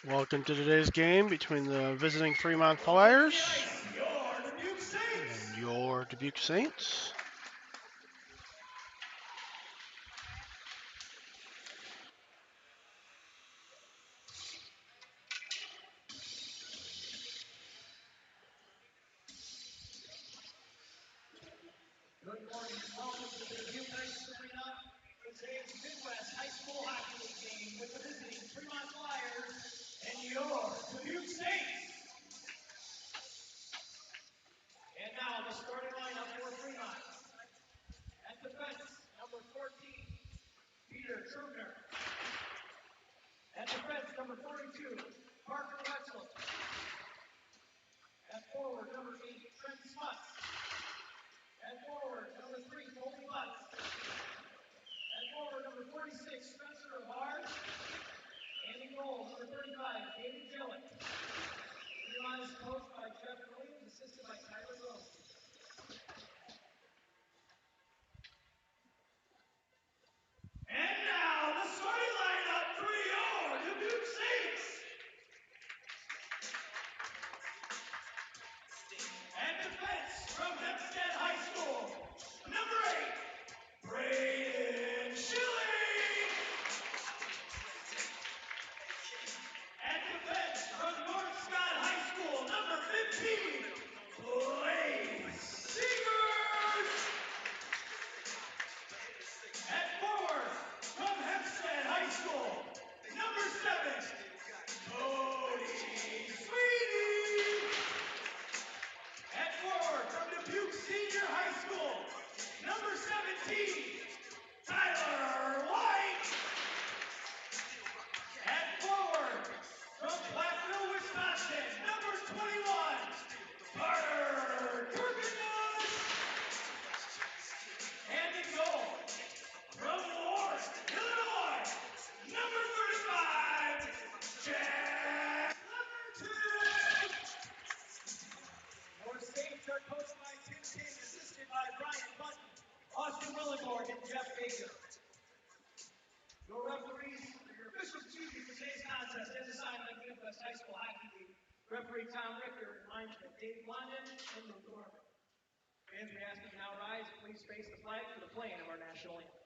Welcome to today's game between the visiting Fremont Flyers and your Dubuque Saints. Good morning and welcome to the Dubuque Arena for today's Midwest High School Hockey League game with the visiting Fremont Flyers and your Dubuque Saints. And now the starting lineup for Fremont. At defense, number 14, Peter Trubner. At defense, number 42, Parker Wetzel. At forward, number 8, Trent Smuts. At forward, number 3, Colby Butts. At forward, number 46, Spencer Avard. And in goal, number 35, David Gillett. Fremont is coached by Jeff Williams, assisted by Tyler Rose. And now, the starting lineup for your Dubuque Saints. At defense, from Hempstead High School, number 8, Braden Schilling. At defense, from North Scott High School, number 15, Blaze Seegers. At forward, from Hempstead High School, number 7, Cody Sweeney. At forward, from Dubuque Senior High School, number 17, Tyler White. At forward, from Platteville, Wisconsin, number 21, Carter Kirkendus. And in goal, from Warren, Illinois, number 35, Jack Leverton. Your Saints are coached by Tim King, assisted by Brian Button, Austin Willenborg, and Jeff Baker. Your referees, your officials, for today's contest, as assigned by the Midwest High School Hockey League, referee Tom Richter and linesman Dave Blondin and Lou Dorman. Fans, we ask you to now rise and please face the flag for the playing of our national anthem.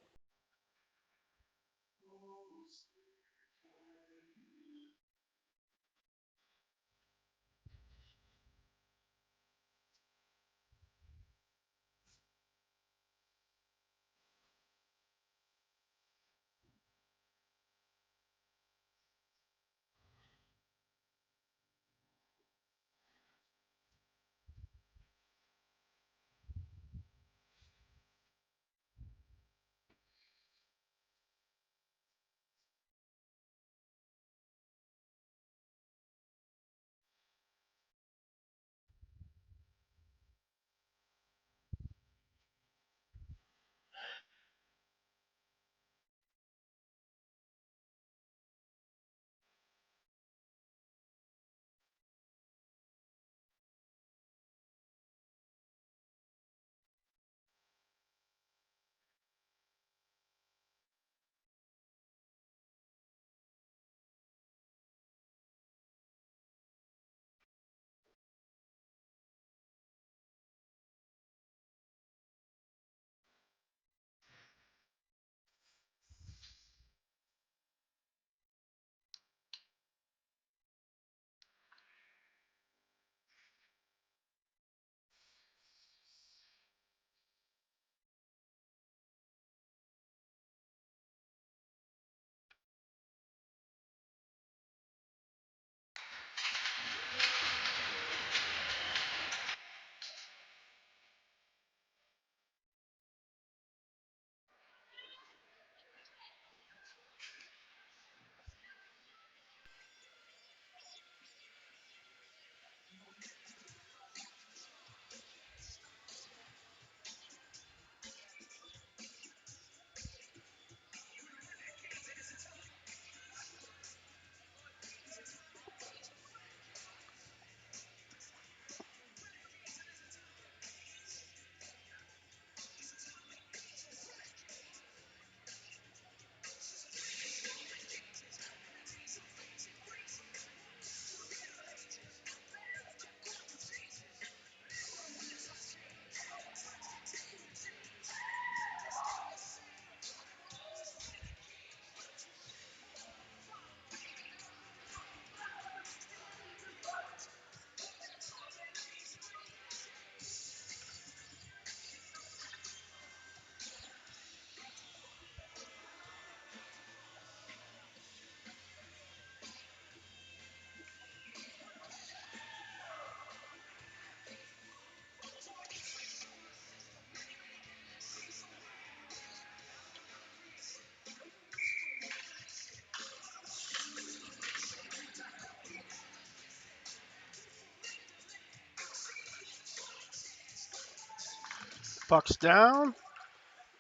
Puck's down.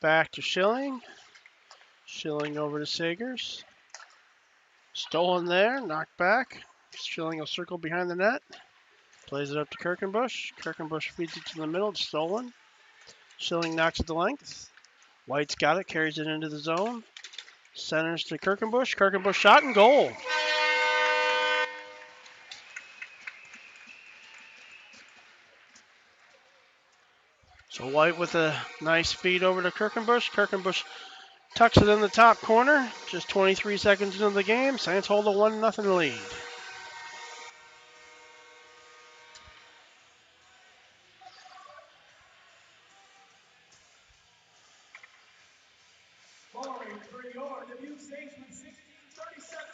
Back to Schilling. Schilling over to Sagers. Stolen there. Knocked back. Schilling will circle behind the net. Plays it up to Kirkenbush. Kirkenbush feeds it to the middle. It's stolen. Schilling knocks it to length. White's got it. Carries it into the zone. Centers to Kirkenbush. Kirkenbush shot and goal. So White with a nice feed over to Kirkenbush. Kirkenbush tucks it in the top corner. Just 23 seconds into the game. Saints hold a 1-0 lead. Scoring for your Dubuque Saints with 16:37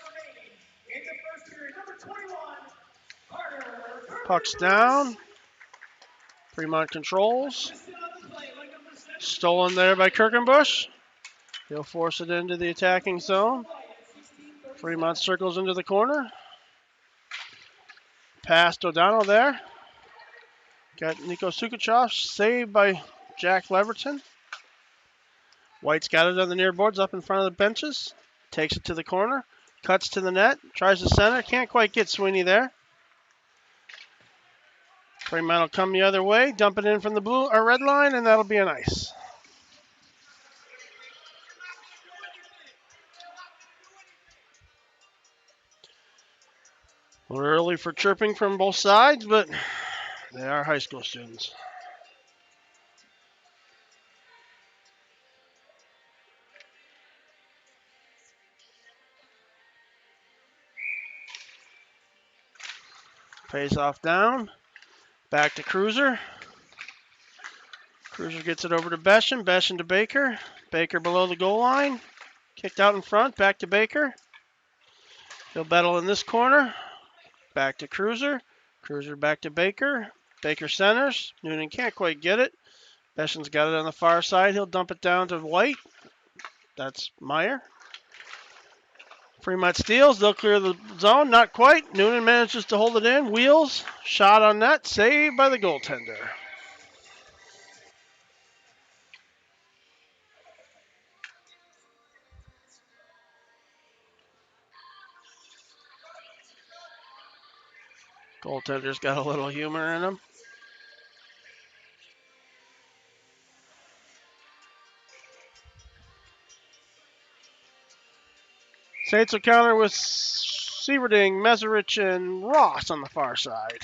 remaining in the first period. Number 21, Carter. Puck's down. Fremont controls. Stolen there by Kirkenbush. He'll force it into the attacking zone. Fremont circles into the corner. Past O'Donnell there. Got Nico Sukuchov saved by Jack Leverton. White's got it on the near boards up in front of the benches. Takes it to the corner. Cuts to the net. Tries to center. Can't quite get Sweeney there. Fremont will come the other way. Dump it in from the blue or red line, and that'll be an ice. A little early for chirping from both sides, but they are high school students. Pays off down. Back to Cruiser. Cruiser gets it over to Beschen. Beschen to Baker. Baker below the goal line. Kicked out in front. Back to Baker. He'll battle in this corner. Back to Cruiser. Cruiser back to Baker. Baker centers. Noonan can't quite get it. Beschen's got it on the far side. He'll dump it down to White. That's Meyer. Fremont steals. They'll clear the zone. Not quite. Noonan manages to hold it in. Wheels. Shot on net. Saved by the goaltender. Goaltender's got a little humor in him. Saints will counter with Sieverding, Meserich, and Ross on the far side.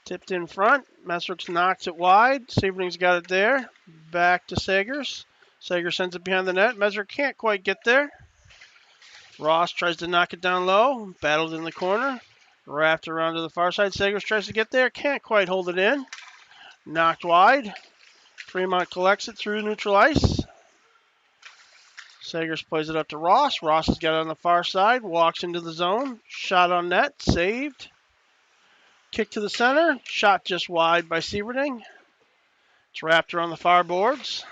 Tipped in front. Meserich knocks it wide. Sieverding's got it there. Back to Sagers. Sagers sends it behind the net. Meserich can't quite get there. Ross tries to knock it down low. Battled in the corner. Wrapped around to the far side. Sagers tries to get there. Can't quite hold it in. Knocked wide. Fremont collects it through neutral ice. Sagers plays it up to Ross. Ross has got it on the far side. Walks into the zone. Shot on net. Saved. Kick to the center. Shot just wide by Sieverding. It's wrapped around the far boards.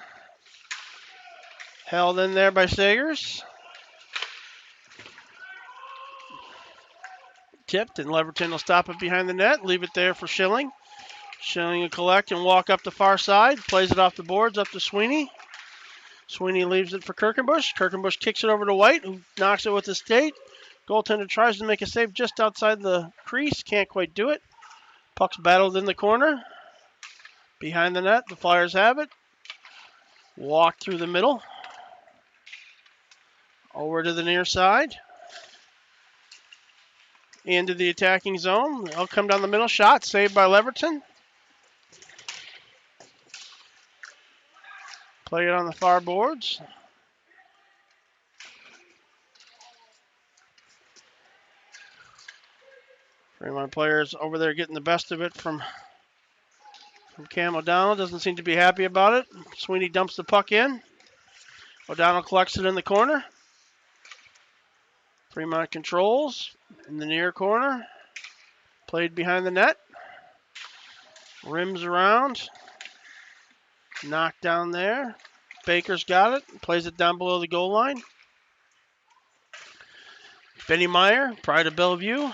Held in there by Sagers. Tipped, and Leverton will stop it behind the net. Leave it there for Schilling. Schilling will collect and walk up the far side. Plays it off the boards up to Sweeney. Sweeney leaves it for Kirkenbush. Kirkenbush kicks it over to White, who knocks it with his skate. Goaltender tries to make a save just outside the crease. Can't quite do it. Puck's battled in the corner. Behind the net, the Flyers have it. Walk through the middle. Over to the near side. Into the attacking zone. They'll come down the middle. Shot saved by Leverton. Play it on the far boards. Fremont players over there getting the best of it from Cam O'Donnell. Doesn't seem to be happy about it. Sweeney dumps the puck in. O'Donnell collects it in the corner. Fremont controls in the near corner. Played behind the net. Rims around. Knocked down there. Baker's got it. Plays it down below the goal line. Benny Meyer, Pride of Bellevue.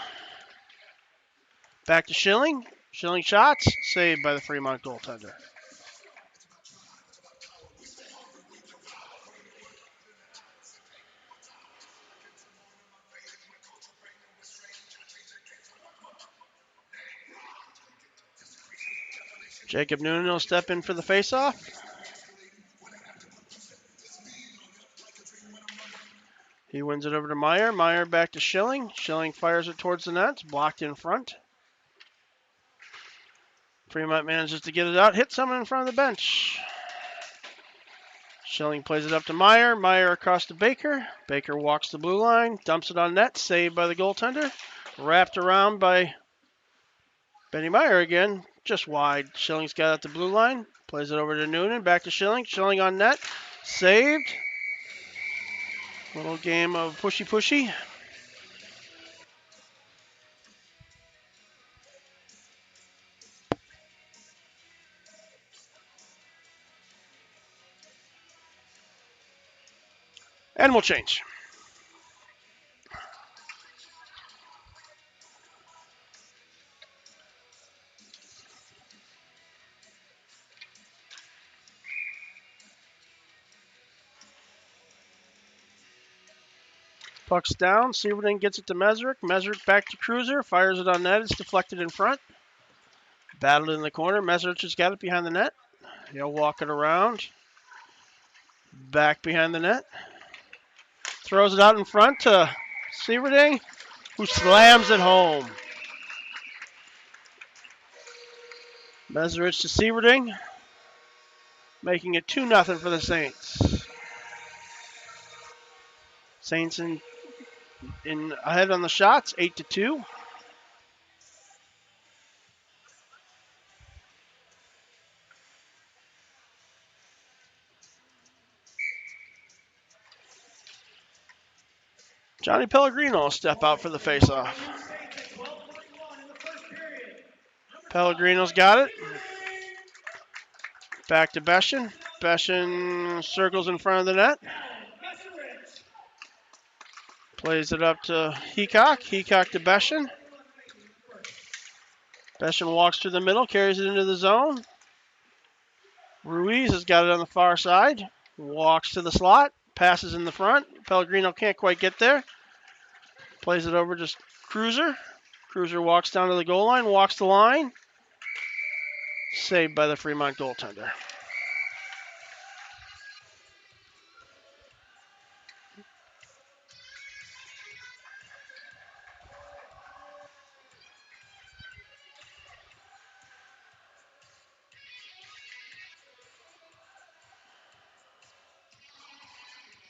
Back to Schilling. Schilling shots, saved by the Fremont goaltender. Jacob Noonan will step in for the faceoff. He wins it over to Meyer. Meyer back to Schilling. Schilling fires it towards the net. It's blocked in front. Fremont manages to get it out. Hit someone in front of the bench. Schilling plays it up to Meyer. Meyer across to Baker. Baker walks the blue line. Dumps it on net. Saved by the goaltender. Wrapped around by Benny Meyer again. Just wide. Schilling's got it at the blue line. Plays it over to Noonan. Back to Schilling. Schilling on net. Saved. Little game of pushy-pushy. And we'll change. Puck's down. Severton gets it to Mesrick. Mesrick back to Cruiser. Fires it on net. It's deflected in front. Battled in the corner. Mesrick has got it behind the net. He'll walk it around. Back behind the net. Throws it out in front to Severton, who slams it home. Mesrick to Severton, making it 2-0 for the Saints. Saints in ahead on the shots, 8-2. Johnny Pellegrino will step out for the faceoff. Pellegrino's got it. Back to Beshin. Beshin circles in front of the net. Plays it up to Heacock. Heacock to Beshin. Beshin walks through the middle, carries it into the zone. Ruiz has got it on the far side. Walks to the slot. Passes in the front. Pellegrino can't quite get there. Plays it over to Cruiser. Cruiser walks down to the goal line, walks the line. Saved by the Fremont goaltender.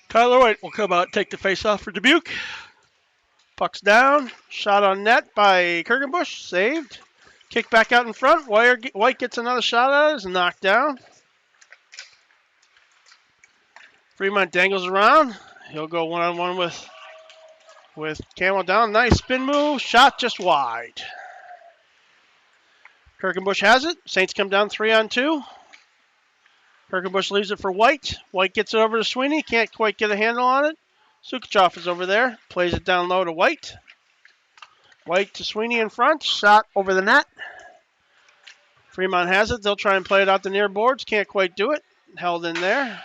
Tyler White will come out and take the faceoff for Dubuque. Puck's down. Shot on net by Kirkenbush. Saved. Kick back out in front. White gets another shot at it. Is knocked down. Fremont dangles around. He'll go one-on-one with Camel down. Nice spin move. Shot just wide. Kirkenbush has it. Saints come down 3-on-2. Kirkenbush leaves it for White. White gets it over to Sweeney. Can't quite get a handle on it. Sukachov is over there. Plays it down low to White. White to Sweeney in front. Shot over the net. Fremont has it. They'll try and play it out the near boards. Can't quite do it. Held in there.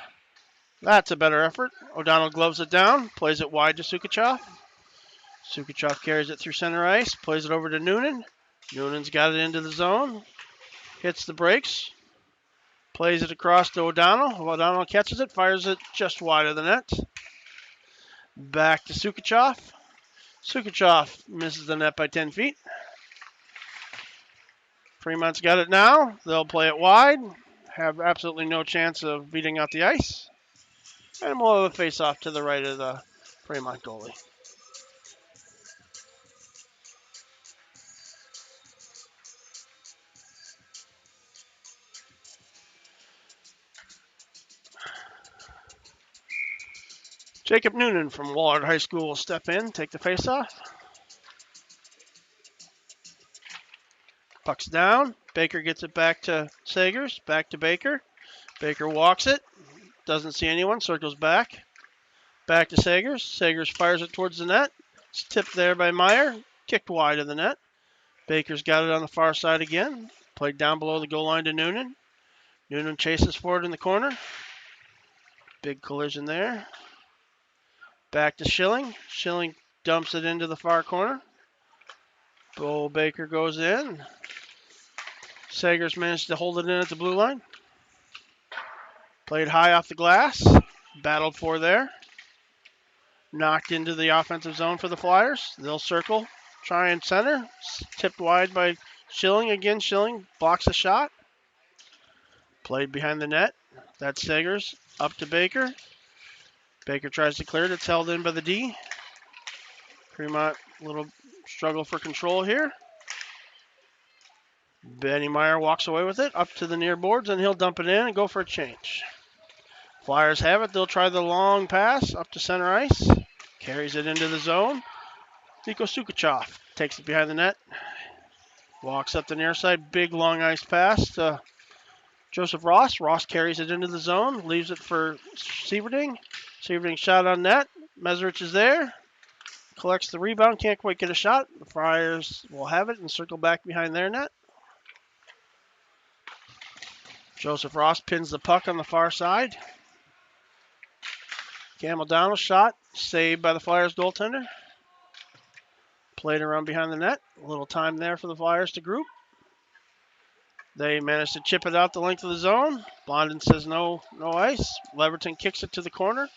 That's a better effort. O'Donnell gloves it down. Plays it wide to Sukachov. Sukachov carries it through center ice. Plays it over to Noonan. Noonan's got it into the zone. Hits the brakes. Plays it across to O'Donnell. O'Donnell catches it. Fires it just wide of the net. Back to Sukachov. Sukachov misses the net by 10 feet. Fremont's got it now. They'll play it wide. Have absolutely no chance of beating out the ice. And we'll have a face-off to the right of the Fremont goalie. Jacob Noonan from Wallard High School will step in, take the faceoff. Puck's down. Baker gets it back to Sagers. Back to Baker. Baker walks it. Doesn't see anyone. Circles back. Back to Sagers. Sagers fires it towards the net. It's tipped there by Meyer. Kicked wide of the net. Baker's got it on the far side again. Played down below the goal line to Noonan. Noonan chases forward in the corner. Big collision there. Back to Schilling. Schilling dumps it into the far corner. Bull Baker goes in. Sagers managed to hold it in at the blue line. Played high off the glass. Battled for there. Knocked into the offensive zone for the Flyers. They'll circle. Try and center. Tipped wide by Schilling again. Schilling blocks a shot. Played behind the net. That's Sagers. Up to Baker. Baker tries to clear it. It's held in by the D. Fremont, a little struggle for control here. Benny Meyer walks away with it. Up to the near boards, and he'll dump it in and go for a change. Flyers have it. They'll try the long pass up to center ice. Carries it into the zone. Niko Sukachov takes it behind the net. Walks up the near side. Big long ice pass to Joseph Ross. Ross carries it into the zone. Leaves it for Sieverding. Sieverding shot on net. Meserich is there. Collects the rebound. Can't quite get a shot. The Flyers will have it and circle back behind their net. Joseph Ross pins the puck on the far side. Cam O'Donnell shot. Saved by the Flyers goaltender. Played around behind the net. A little time there for the Flyers to group. They managed to chip it out the length of the zone. Blondin says no ice. Leverton kicks it to the corner.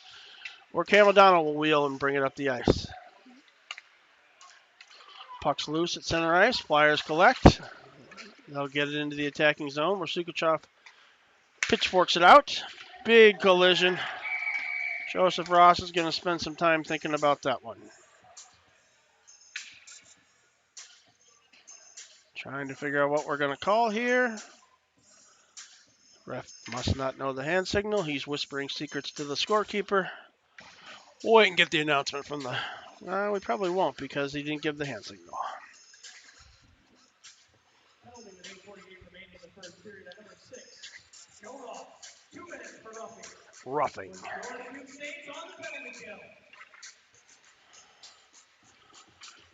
Or Cam O'Donnell will wheel and bring it up the ice. Puck's loose at center ice. Flyers collect. They'll get it into the attacking zone where Sukachov pitchforks it out. Big collision. Joseph Ross is going to spend some time thinking about that one. Trying to figure out what we're going to call here. Ref must not know the hand signal. He's whispering secrets to the scorekeeper. We'll wait and get the announcement from the... we probably won't because he didn't give the hand signal. Penalty with 8:48 remaining in the first period at number 6. Joe Ross, 2 minutes for roughing. Roughing. Your states on the penalty kill.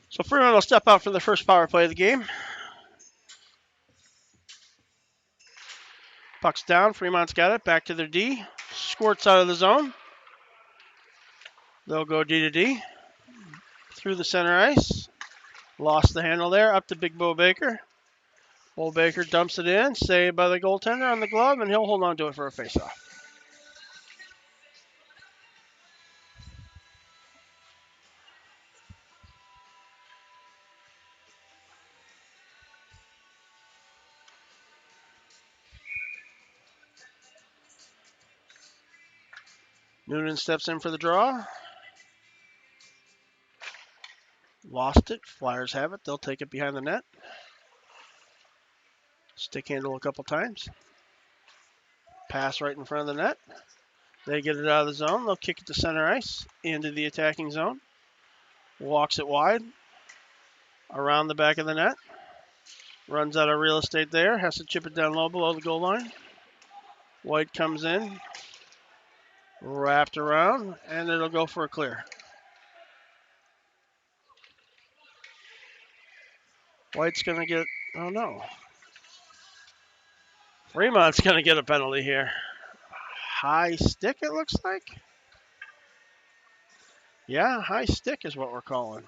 So Fremont will step out for the first power play of the game. Puck's down. Fremont's got it. Back to their D. Squirts out of the zone. They'll go D to D. Through the center ice. Lost the handle there. Up to Big Bo Baker. Bo Baker dumps it in. Saved by the goaltender on the glove, and he'll hold on to it for a faceoff. Noonan steps in for the draw. Lost it. Flyers have it. They'll take it behind the net. Stick handle a couple times. Pass right in front of the net. They get it out of the zone. They'll kick it to center ice into the attacking zone. Walks it wide. Around the back of the net. Runs out of real estate there. Has to chip it down low below the goal line. White comes in. Wrapped around. And it'll go for a clear. White's going to get... Oh, no. Fremont's going to get a penalty here. High stick, it looks like. Yeah, high stick is what we're calling.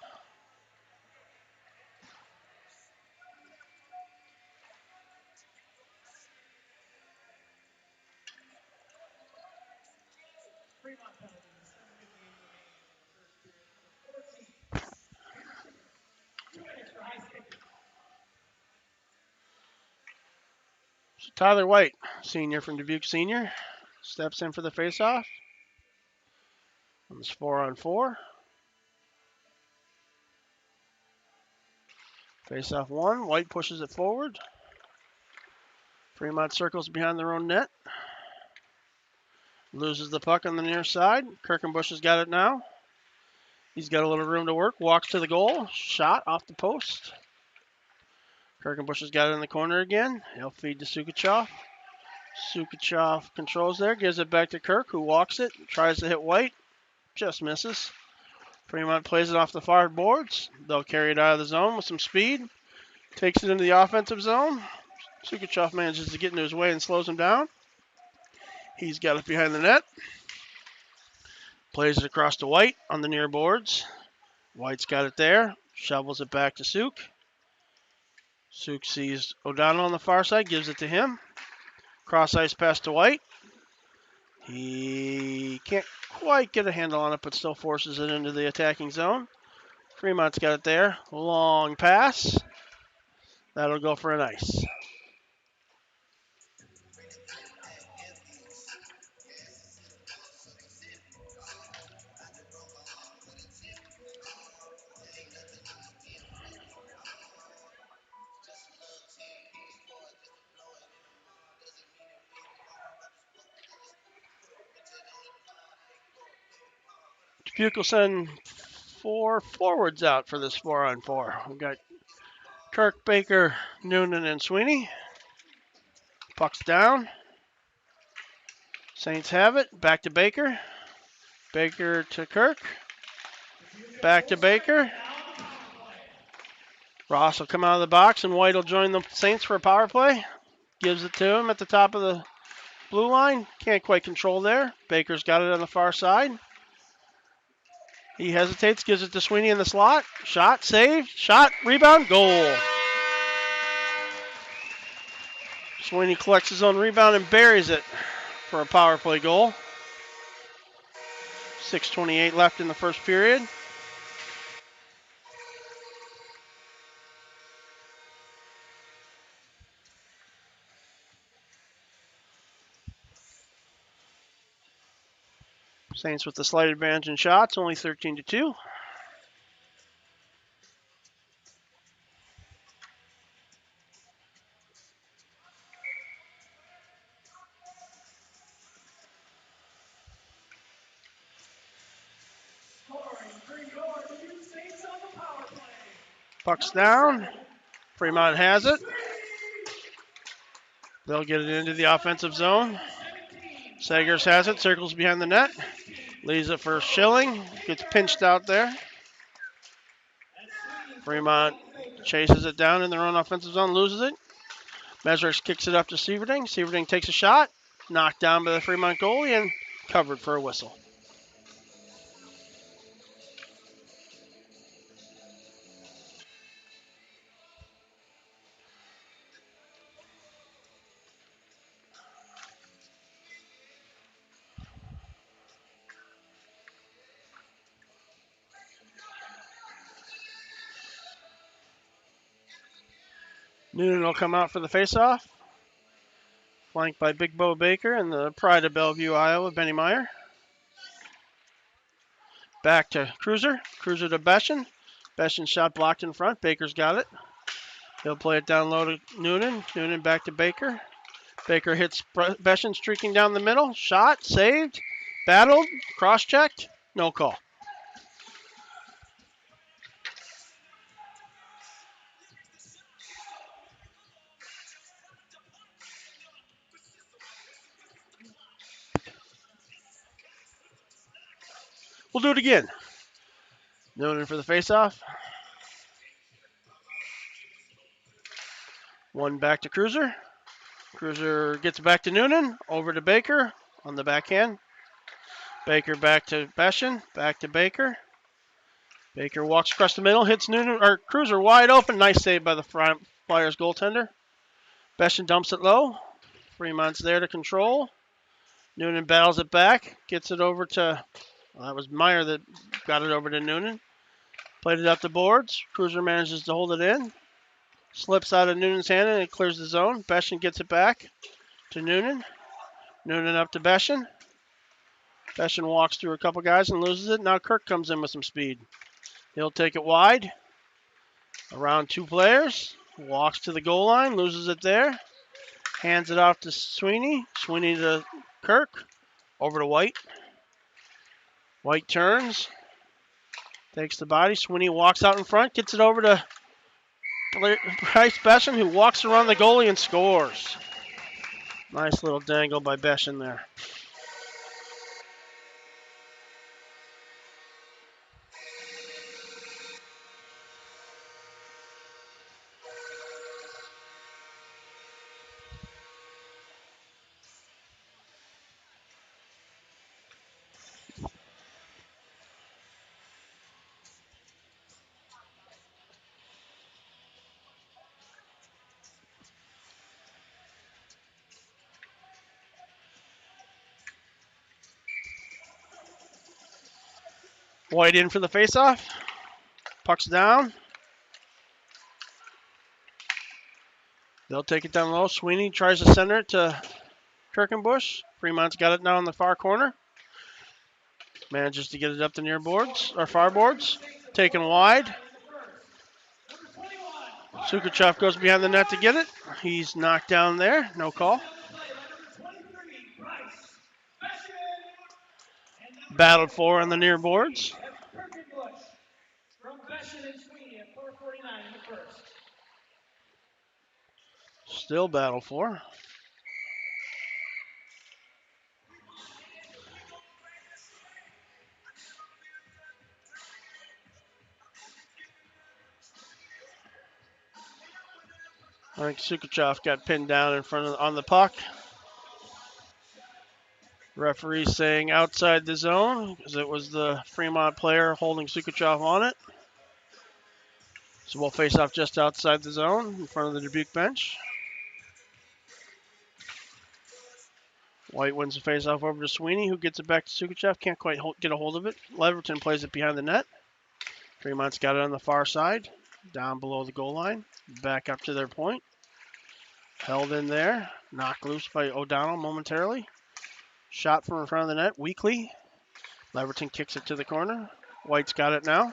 Fremont penalty with 7:58 remaining in the first period. 2 minutes for high stick. So Tyler White, senior from Dubuque Senior, steps in for the faceoff. It's 4-on-4. Faceoff one. White pushes it forward. Fremont circles behind their own net. Loses the puck on the near side. Kirkenbush has got it now. He's got a little room to work. Walks to the goal. Shot off the post. Kirkenbush has got it in the corner again. He'll feed to Sukachov. Sukachov controls there. Gives it back to Kirk, who walks it. Tries to hit White. Just misses. Fremont plays it off the far boards. They'll carry it out of the zone with some speed. Takes it into the offensive zone. Sukuchov manages to get into his way and slows him down. He's got it behind the net. Plays it across to White on the near boards. White's got it there. Shovels it back to Suk. Suk sees O'Donnell on the far side, gives it to him. Cross ice pass to White. He can't quite get a handle on it, but still forces it into the attacking zone. Fremont's got it there. Long pass. That'll go for an ice. Dubuque will send 4 forwards out for this 4-on-4. We've got Kirk, Baker, Noonan, and Sweeney. Puck's down. Saints have it. Back to Baker. Baker to Kirk. Back to Baker. Ross will come out of the box, and White will join the Saints for a power play. Gives it to him at the top of the blue line. Can't quite control there. Baker's got it on the far side. He hesitates, gives it to Sweeney in the slot. Shot, saved. Shot, rebound, goal. Sweeney collects his own rebound and buries it for a power play goal. 6:28 left in the first period. Saints with the slight advantage in shots, only 13-2. Puck's down. Fremont has it. They'll get it into the offensive zone. Sagers has it, circles behind the net. Leaves it for Schilling. Gets pinched out there. Fremont chases it down in their own offensive zone, loses it. Mesrich kicks it up to Sieverding. Sieverding takes a shot. Knocked down by the Fremont goalie and covered for a whistle. Noonan will come out for the faceoff. Flanked by Big Bo Baker and the pride of Bellevue, Iowa, Benny Meyer. Back to Cruiser. Cruiser to Beshin. Beshin shot blocked in front. Baker's got it. He'll play it down low to Noonan. Noonan back to Baker. Baker hits Beshin streaking down the middle. Shot, saved, battled, cross-checked, no call. We'll do it again. Noonan for the faceoff. One back to Cruiser. Cruiser gets back to Noonan. Over to Baker on the backhand. Baker back to Beshin. Back to Baker. Baker walks across the middle, hits Noonan or Cruiser wide open. Nice save by the Flyers goaltender. Beshin dumps it low. Fremont's there to control. Noonan battles it back. Gets it over to, well, that was Meyer that got it over to Noonan. Played it up the boards. Cruiser manages to hold it in. Slips out of Noonan's hand and it clears the zone. Beshin gets it back to Noonan. Noonan up to Beshin. Beshin walks through a couple guys and loses it. Now Kirk comes in with some speed. He'll take it wide. Around 2 players. Walks to the goal line. Loses it there. Hands it off to Sweeney. Sweeney to Kirk. Over to White. White turns. Takes the body. Sweeney walks out in front. Gets it over to Bryce Beshin, who walks around the goalie and scores. Nice little dangle by Beshin there. White in for the faceoff. Puck's down. They'll take it down low. Sweeney tries to center it to Kirkenbush. Fremont's got it now in the far corner. Manages to get it up the near boards, or far boards. Taken wide. Sukuchev goes behind the net to get it. He's knocked down there. No call. Battled for on the near boards. Still battled for. I think Sukuchev got pinned down in front of on the puck. Referee saying outside the zone because it was the Fremont player holding Sukuchev on it. So we'll face off just outside the zone in front of the Dubuque bench. White wins the face-off over to Sweeney, who gets it back to Sukuchev. Can't quite get a hold of it. Leverton plays it behind the net. Fremont's got it on the far side, down below the goal line. Back up to their point. Held in there. Knocked loose by O'Donnell momentarily. Shot from in front of the net, weakly. Leverton kicks it to the corner. White's got it now.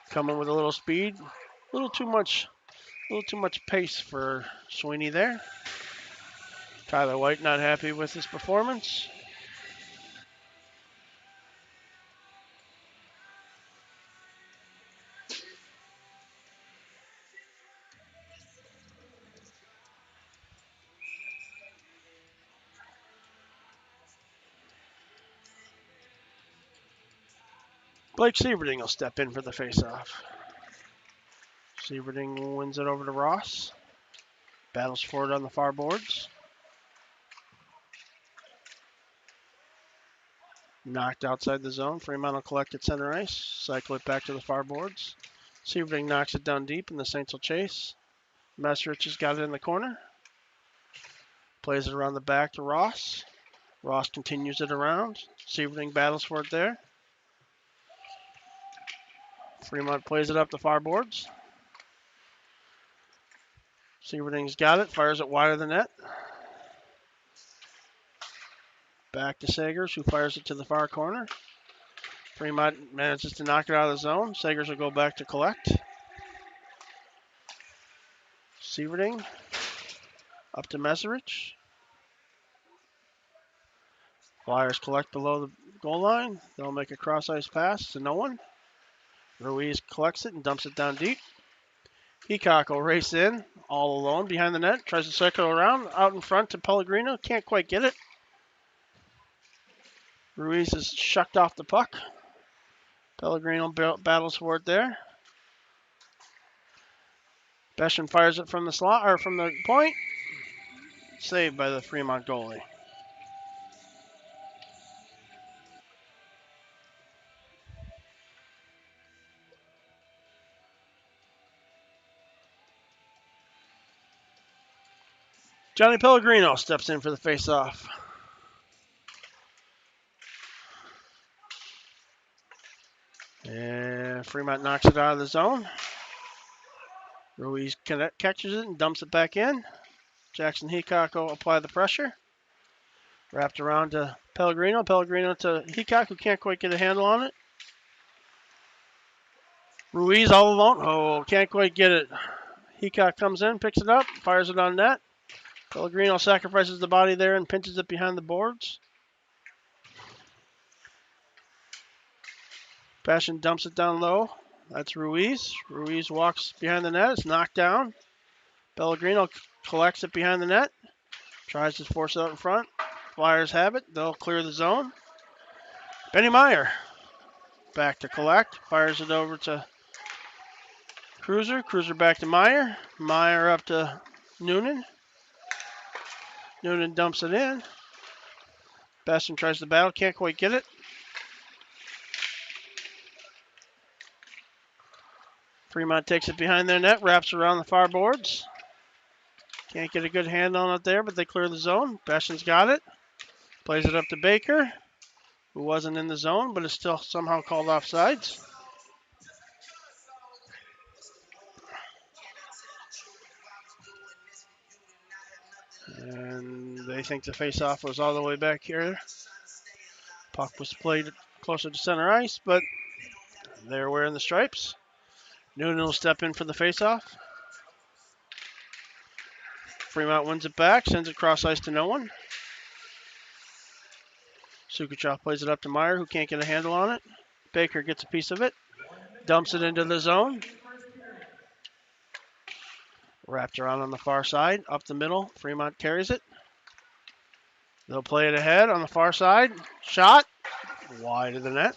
Coming with a little speed. A little too much pace for Sweeney there. Tyler White not happy with his performance. Blake Sieverding will step in for the faceoff. Sieverding wins it over to Ross. Battles for it on the far boards. Knocked outside the zone. Fremont will collect at center ice. Cycle it back to the far boards. Sieverding knocks it down deep, and the Saints will chase. Mesrich has got it in the corner. Plays it around the back to Ross. Ross continues it around. Sieverding battles for it there. Fremont plays it up the far boards. Sieverding's got it. Fires it wide of the net. Back to Sagers, who fires it to the far corner. Fremont manages to knock it out of the zone. Sagers will go back to collect. Sieverding up to Mesrich. Flyers collect below the goal line. They'll make a cross-ice pass to no one. Ruiz collects it and dumps it down deep. Heacock will race in, all alone behind the net. Tries to cycle around, out in front to Pellegrino. Can't quite get it. Ruiz is shucked off the puck. Pellegrino battles for it there. Beshin fires it from the slot or from the point. Saved by the Fremont goalie. Johnny Pellegrino steps in for the face-off. And Fremont knocks it out of the zone. Ruiz catches it and dumps it back in. Jackson Heacock will apply the pressure. Wrapped around to Pellegrino. Pellegrino to Heacock, who can't quite get a handle on it. Ruiz all alone. Oh, can't quite get it. Heacock comes in, picks it up, fires it on net. Pellegrino sacrifices the body there and pinches it behind the boards. Passion dumps it down low. That's Ruiz. Ruiz walks behind the net. It's knocked down. Pellegrino collects it behind the net. Tries to force it out in front. Flyers have it. They'll clear the zone. Benny Meyer back to collect. Fires it over to Cruiser. Cruiser back to Meyer. Meyer up to Noonan. Noonan dumps it in. Besson tries to battle. Can't quite get it. Fremont takes it behind their net. Wraps around the far boards. Can't get a good hand on it there, but they clear the zone. Besson's got it. Plays it up to Baker. who wasn't in the zone but is still somehow called offsides. And they think the face-off was all the way back here. Puck was played closer to center ice, but they're wearing the stripes. Noonan will step in for the face-off. Fremont wins it back, sends it cross ice to no one. Sukuchov plays it up to Meyer, who can't get a handle on it. Baker gets a piece of it, dumps it into the zone. Wrapped around on the far side, up the middle. Fremont carries it. They'll play it ahead on the far side. Shot, wide of the net.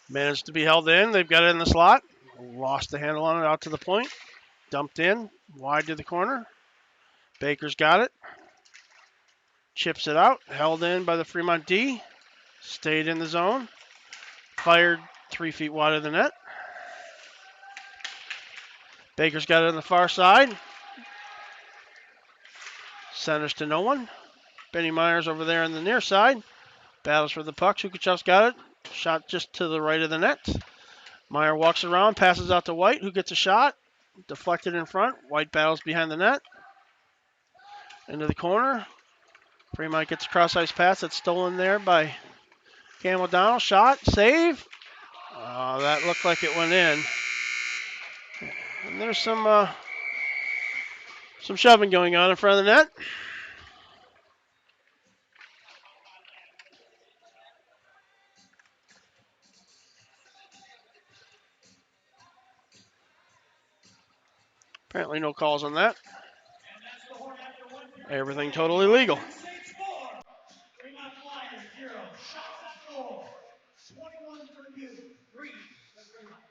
Managed to be held in. They've got it in the slot. Lost the handle on it out to the point. Dumped in, wide to the corner. Baker's got it. Chips it out, held in by the Fremont D. Stayed in the zone. Fired 3 feet wide of the net. Baker's got it on the far side. Centers to no one. Benny Myers over there on the near side. Battles for the puck. Sukuchov's got it. Shot just to the right of the net. Meyer walks around, passes out to White, who gets a shot. Deflected in front. White battles behind the net. Into the corner. Fremont gets a cross-ice pass that's stolen there by Cam O'Donnell. Shot. Save. That looked like it went in. And there's some shoving going on in front of the net. Apparently no calls on that. Everything totally legal. Fremont Flyers 0. Shots on goal. 21 for you. 3 for Fremont.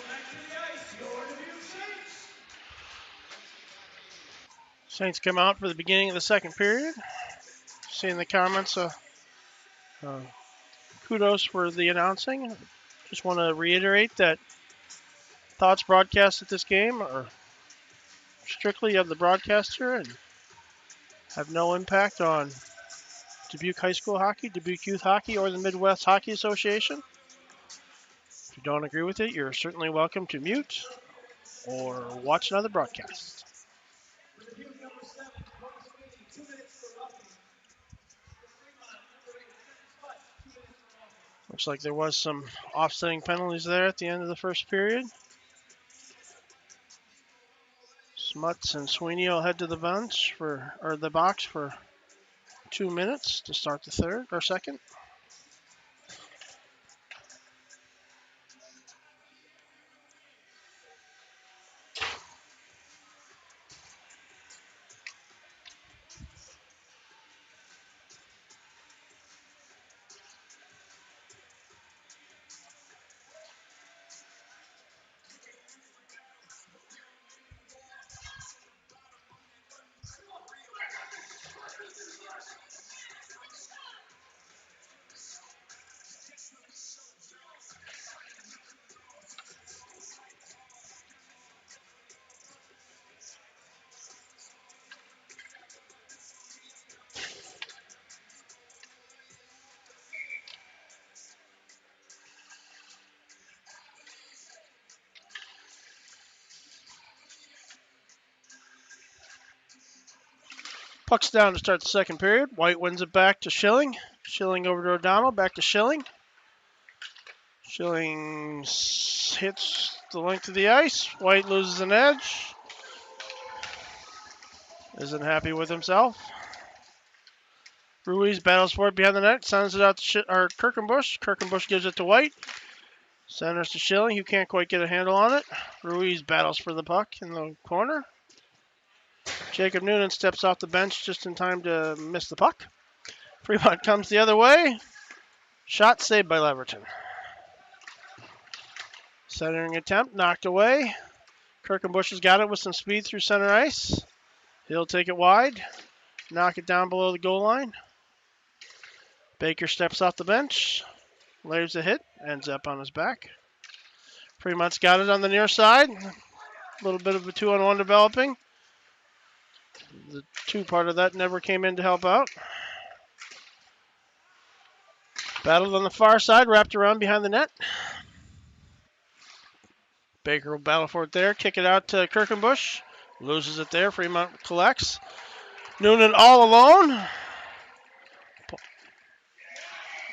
back to the ice, your Dubuque Saints. Saints come out for the beginning of the second period. Seeing the comments, kudos for the announcing. Just want to reiterate that thoughts broadcast at this game are strictly of the broadcaster and have no impact on Dubuque High School Hockey, Dubuque Youth Hockey, or the Midwest Hockey Association. If you don't agree with it, you're certainly welcome to mute or watch another broadcast. For Dubuque, number 7, Cody Sweeney, 2 minutes for roughing. For Fremont, number 8, Trent Smuts, 2 minutes for roughing. Looks like there was some offsetting penalties there at the end of the first period. Smuts and Sweeney will head to the bench or the box for 2 minutes to start the third or second. Puck's down to start the second period. White wins it back to Schilling. Schilling over to O'Donnell. Back to Schilling. Schilling hits the length of the ice. White loses an edge. Isn't happy with himself. Ruiz battles for it behind the net. Sends it out to Kirkenbush. Kirkenbush gives it to White. Centers to Schilling, who can't quite get a handle on it. Ruiz battles for the puck in the corner. Jacob Noonan steps off the bench just in time to miss the puck. Fremont comes the other way. Shot saved by Leverton. Centering attempt knocked away. Kirkenbush has got it with some speed through center ice. He'll take it wide. Knock it down below the goal line. Baker steps off the bench. Layers a hit. Ends up on his back. Fremont's got it on the near side. A little bit of a 2-on-1 developing. The 2 part of that never came in to help out. Battled on the far side, wrapped around behind the net. Baker will battle for it there, kick it out to Kirkenbush. Loses it there, Fremont collects. Noonan all alone.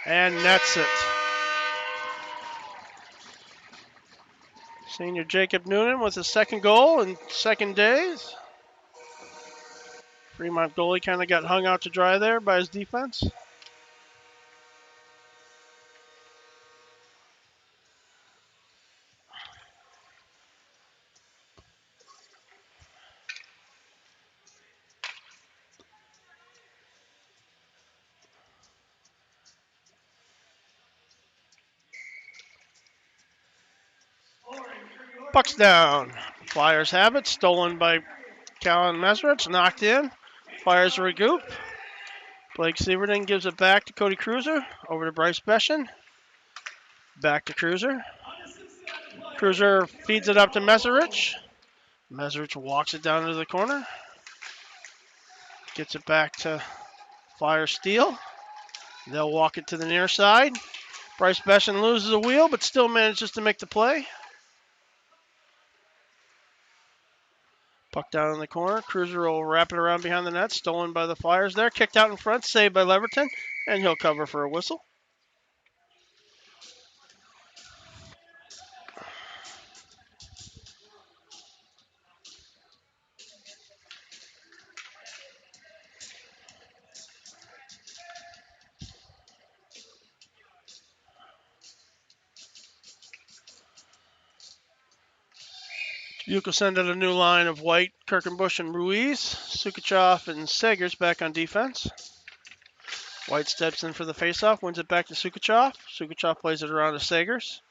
And nets it. Senior Jacob Noonan with his second goal in second days. Fremont goalie kind of got hung out to dry there by his defense. Puck's down. Flyers have it. Stolen by Callan Meserich. Knocked in. Flyers regroup. Blake Severton gives it back to Cody Cruiser. Over to Bryce Beshin. Back to Cruiser. Cruiser feeds it up to Meserich. Meserich walks it down into the corner. Gets it back to Flyer Steel. They'll walk it to the near side. Bryce Beshin loses a wheel, but still manages to make the play. Puck down in the corner. Cruiser will wrap it around behind the net. Stolen by the Flyers there. Kicked out in front. Saved by Leverton. And he'll cover for a whistle. Dubuque will send out a new line of White, Kirkenbush, and Ruiz. Sukachev and Sagers back on defense. White steps in for the faceoff, wins it back to Sukachev. Sukachev plays it around to Sagers.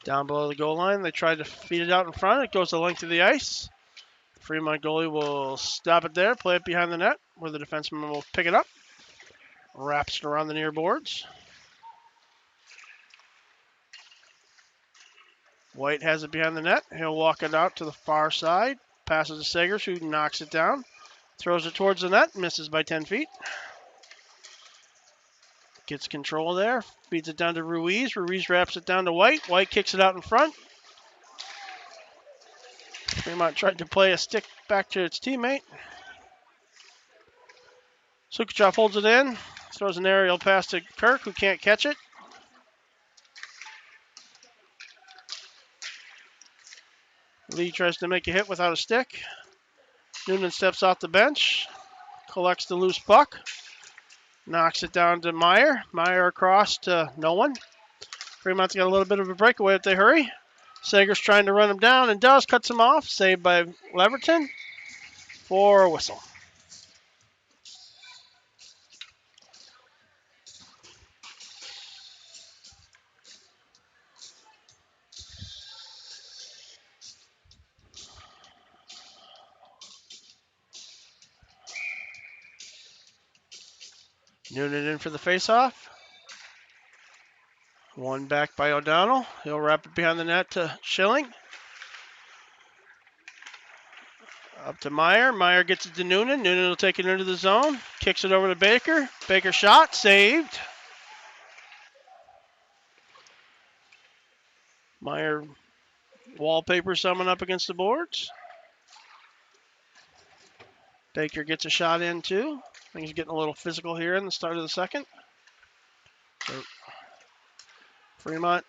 Down below the goal line, they tried to feed it out in front. It goes the length of the ice. Fremont goalie will stop it there, play it behind the net, where the defenseman will pick it up. Wraps it around the near boards. White has it behind the net. He'll walk it out to the far side. Passes to Sagers, who knocks it down. Throws it towards the net. Misses by 10 feet. Gets control there. Feeds it down to Ruiz. Ruiz wraps it down to White. White kicks it out in front. Fremont tried to play a stick back to its teammate. Sukuchov holds it in. Throws an aerial pass to Kirk, who can't catch it. Lee tries to make a hit without a stick. Noonan steps off the bench. Collects the loose puck. Knocks it down to Meyer. Meyer across to no one. Fremont's got a little bit of a breakaway if they hurry. Sager's trying to run him down and does. Cuts him off. Saved by Leverton for a whistle. Noonan in for the faceoff. One back by O'Donnell. He'll wrap it behind the net to Schilling. Up to Meyer. Meyer gets it to Noonan. Noonan will take it into the zone. Kicks it over to Baker. Baker shot. Saved. Meyer wallpaper someone up against the boards. Baker gets a shot in too. I think he's getting a little physical here in the start of the second. So Fremont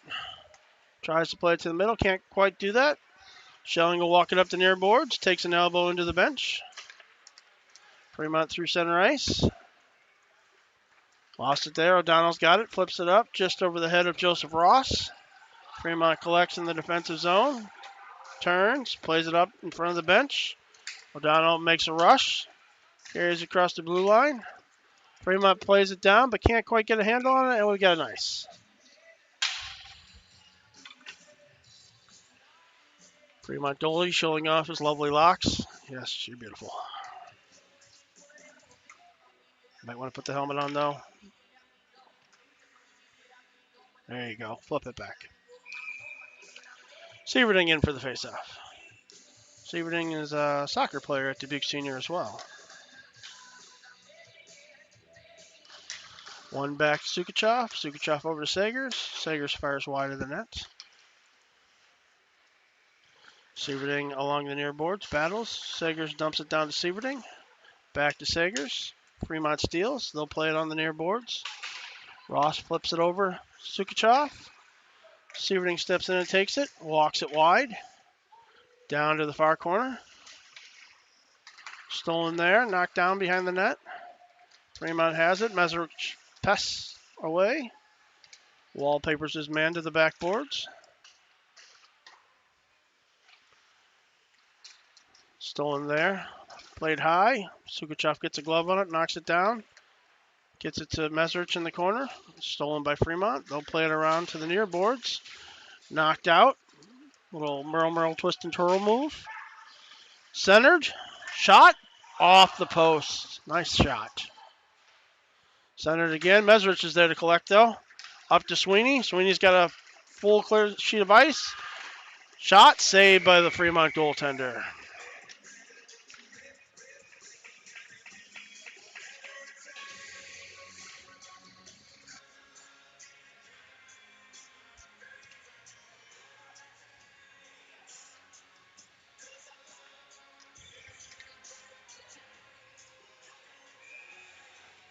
tries to play it to the middle. Can't quite do that. Schelling will walk it up the near boards. Takes an elbow into the bench. Fremont through center ice. Lost it there. O'Donnell's got it. Flips it up just over the head of Joseph Ross. Fremont collects in the defensive zone. Turns. Plays it up in front of the bench. O'Donnell makes a rush. Carries across the blue line. Fremont plays it down but can't quite get a handle on it, and we got an ice. Fremont goalie showing off his lovely locks. Yes, you're beautiful. Might want to put the helmet on, though. There you go. Flip it back. Sieverding in for the faceoff. Sieverding is a soccer player at Dubuque Senior as well. One back to Sukuchov. Sukuchov over to Sagers. Sagers fires wide of the net. Sieverding along the near boards. Battles. Sagers dumps it down to Sieverding. Back to Sagers. Fremont steals. They'll play it on the near boards. Ross flips it over. Sukuchov. Sieverding steps in and takes it. Walks it wide. Down to the far corner. Stolen there. Knocked down behind the net. Fremont has it. Meserich pests away. Wallpapers his man to the backboards. Stolen there. Played high. Sukuchov gets a glove on it. Knocks it down. Gets it to Meserich in the corner. Stolen by Fremont. They'll play it around to the near boards. Knocked out. Little Merle twist and twirl move. Centered. Shot. Off the post. Nice shot. Centered again. Meserich is there to collect, though. Up to Sweeney. Sweeney's got a full clear sheet of ice. Shot saved by the Fremont goaltender.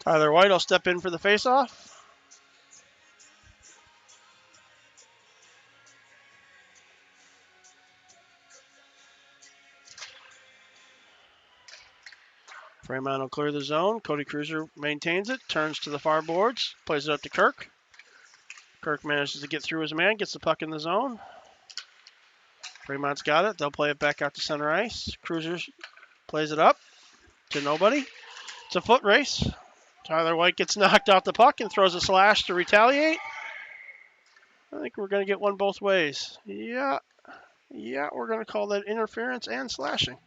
Tyler White will step in for the faceoff. Fremont will clear the zone. Cody Cruiser maintains it, turns to the far boards, plays it up to Kirk. Kirk manages to get through his man, gets the puck in the zone. Fremont's got it. They'll play it back out to center ice. Cruiser plays it up to nobody. It's a foot race. Tyler White gets knocked off the puck and throws a slash to retaliate. I think we're going to get one both ways. Yeah, we're going to call that interference and slashing.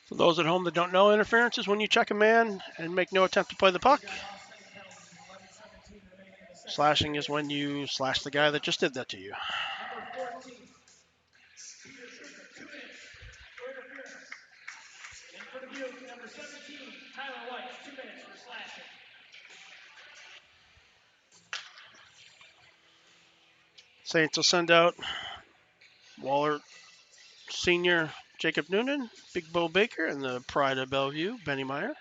For those at home that don't know, interference is when you check a man and make no attempt to play the puck. Slashing is when you slash the guy that just did that to you. Number 14, Peter Schubert, 2 minutes for interference. And for Dubuque, number 17, Tyler White, 2 minutes for slashing. Saints will send out Waller Sr., Jacob Noonan, Big Bo Baker, and the pride of Bellevue, Benny Meyer.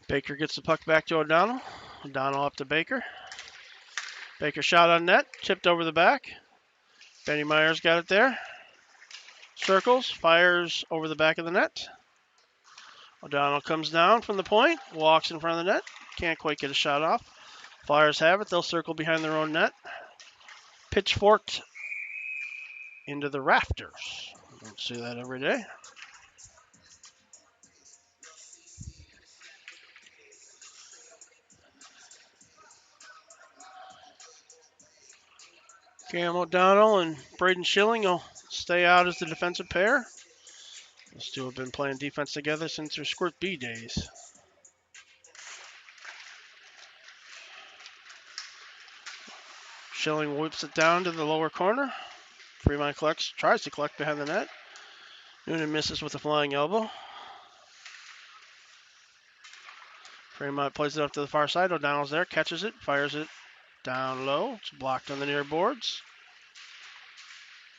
Baker gets the puck back to O'Donnell. O'Donnell up to Baker. Baker shot on net, tipped over the back. Benny Meyer's got it there. Circles, fires over the back of the net. O'Donnell comes down from the point, walks in front of the net. Can't quite get a shot off. Flyers have it. They'll circle behind their own net. Pitchforked into the rafters. Don't see that every day. Cam O'Donnell and Braden Schilling will stay out as the defensive pair. Those two have been playing defense together since their Squirt B days. Schilling whips it down to the lower corner. Fremont tries to collect behind the net. Noonan misses with a flying elbow. Fremont plays it up to the far side. O'Donnell's there, catches it, fires it down low. It's blocked on the near boards.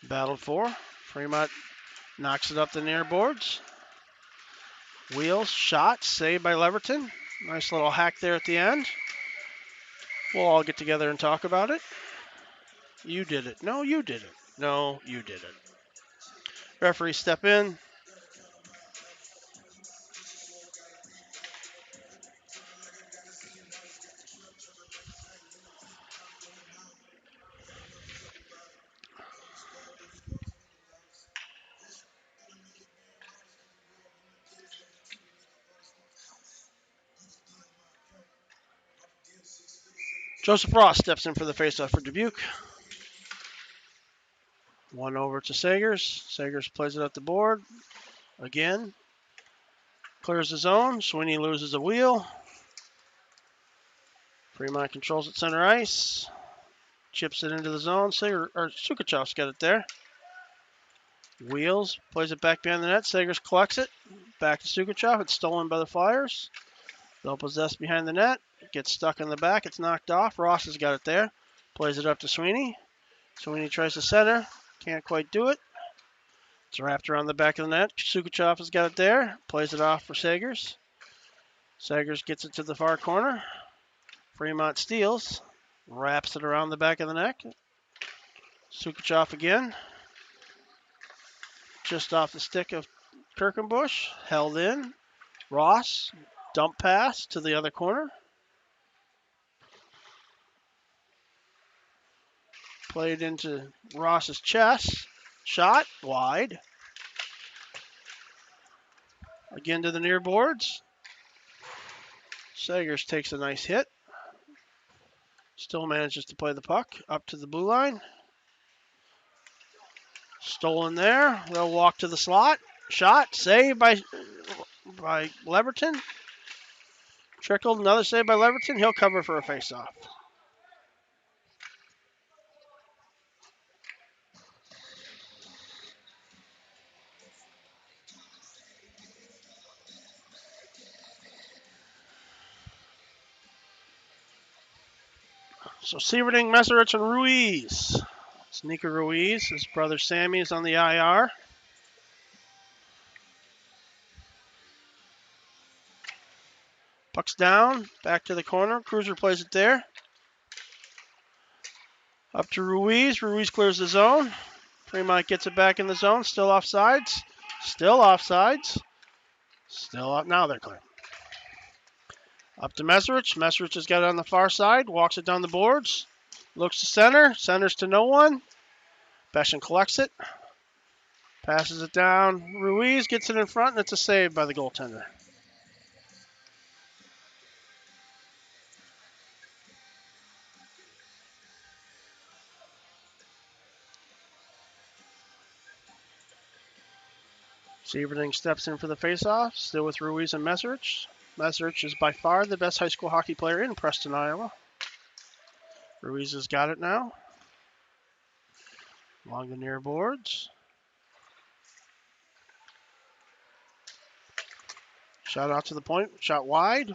Battled for. Fremont knocks it up the near boards. Wheels, shot, saved by Leverton. Nice little hack there at the end. We'll all get together and talk about it. You did it. No, you did it. No, you did it. Referee step in. Joseph Ross steps in for the faceoff for Dubuque. One over to Sagers. Sagers plays it up the board. Again. Clears the zone. Sweeney loses a wheel. Fremont controls it center ice. Chips it into the zone. Sukachov's got it there. Wheels. Plays it back behind the net. Sagers collects it. Back to Sukachov. It's stolen by the Flyers. They'll possess behind the net. It gets stuck in the back. It's knocked off. Ross has got it there. Plays it up to Sweeney. Sweeney tries to center. Can't quite do it. It's wrapped around the back of the net. Sukachov has got it there. Plays it off for Sagers. Sagers gets it to the far corner. Fremont steals. Wraps it around the back of the neck. Sukachov again. Just off the stick of Kirkenbush. Held in. Ross. Dump pass to the other corner. Played into Ross's chest. Shot. Wide. Again to the near boards. Sagers takes a nice hit. Still manages to play the puck up to the blue line. Stolen there. They'll walk to the slot. Shot. Saved by Leverton. Trickled. Another save by Leverton. He'll cover for a faceoff. So Sieverding, Meserich, and Ruiz. Sneaker Ruiz. His brother Sammy is on the IR. Puck's down. Back to the corner. Cruiser plays it there. Up to Ruiz. Ruiz clears the zone. Fremont gets it back in the zone. Still offsides. Still offsides. Still up. Now they're clear. Up to Mesrich. Mesrich has got it on the far side. Walks it down the boards. Looks to center. Centers to no one. Beshin collects it. Passes it down. Ruiz gets it in front, and it's a save by the goaltender. Severding steps in for the faceoff, still with Ruiz and Mesrich. Mesrich is by far the best high school hockey player in Preston, Iowa. Ruiz has got it now. Along the near boards. Shot out to the point, shot wide.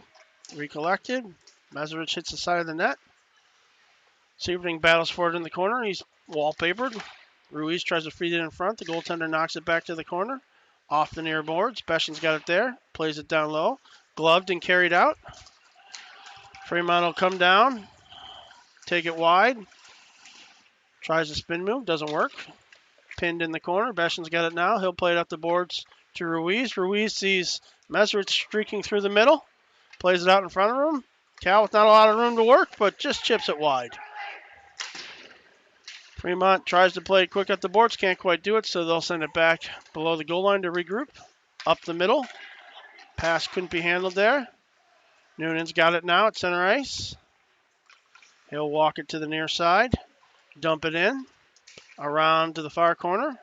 Recollected. Mesrich hits the side of the net. Severding battles for it in the corner. He's wallpapered. Ruiz tries to feed it in front. The goaltender knocks it back to the corner. Off the near boards. Beshin's got it there. Plays it down low. Gloved and carried out. Fremont will come down. Take it wide. Tries a spin move. Doesn't work. Pinned in the corner. Beshin's got it now. He'll play it up the boards to Ruiz. Ruiz sees Mesrich streaking through the middle. Plays it out in front of him. Cal with not a lot of room to work, but just chips it wide. Fremont tries to play it quick up the boards. Can't quite do it, so they'll send it back below the goal line to regroup. Up the middle. Pass couldn't be handled there. Noonan's got it now at center ice. He'll walk it to the near side. Dump it in. Around to the far corner.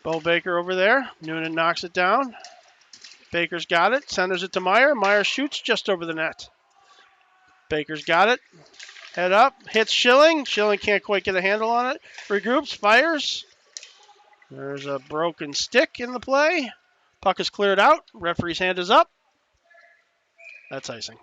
Bo Baker over there. Noonan knocks it down. Baker's got it. Centers it to Meyer. Meyer shoots just over the net. Baker's got it. Head up. Hits Schilling. Schilling can't quite get a handle on it. Regroups. Fires. There's a broken stick in the play. Puck is cleared out. Referee's hand is up. That's icing.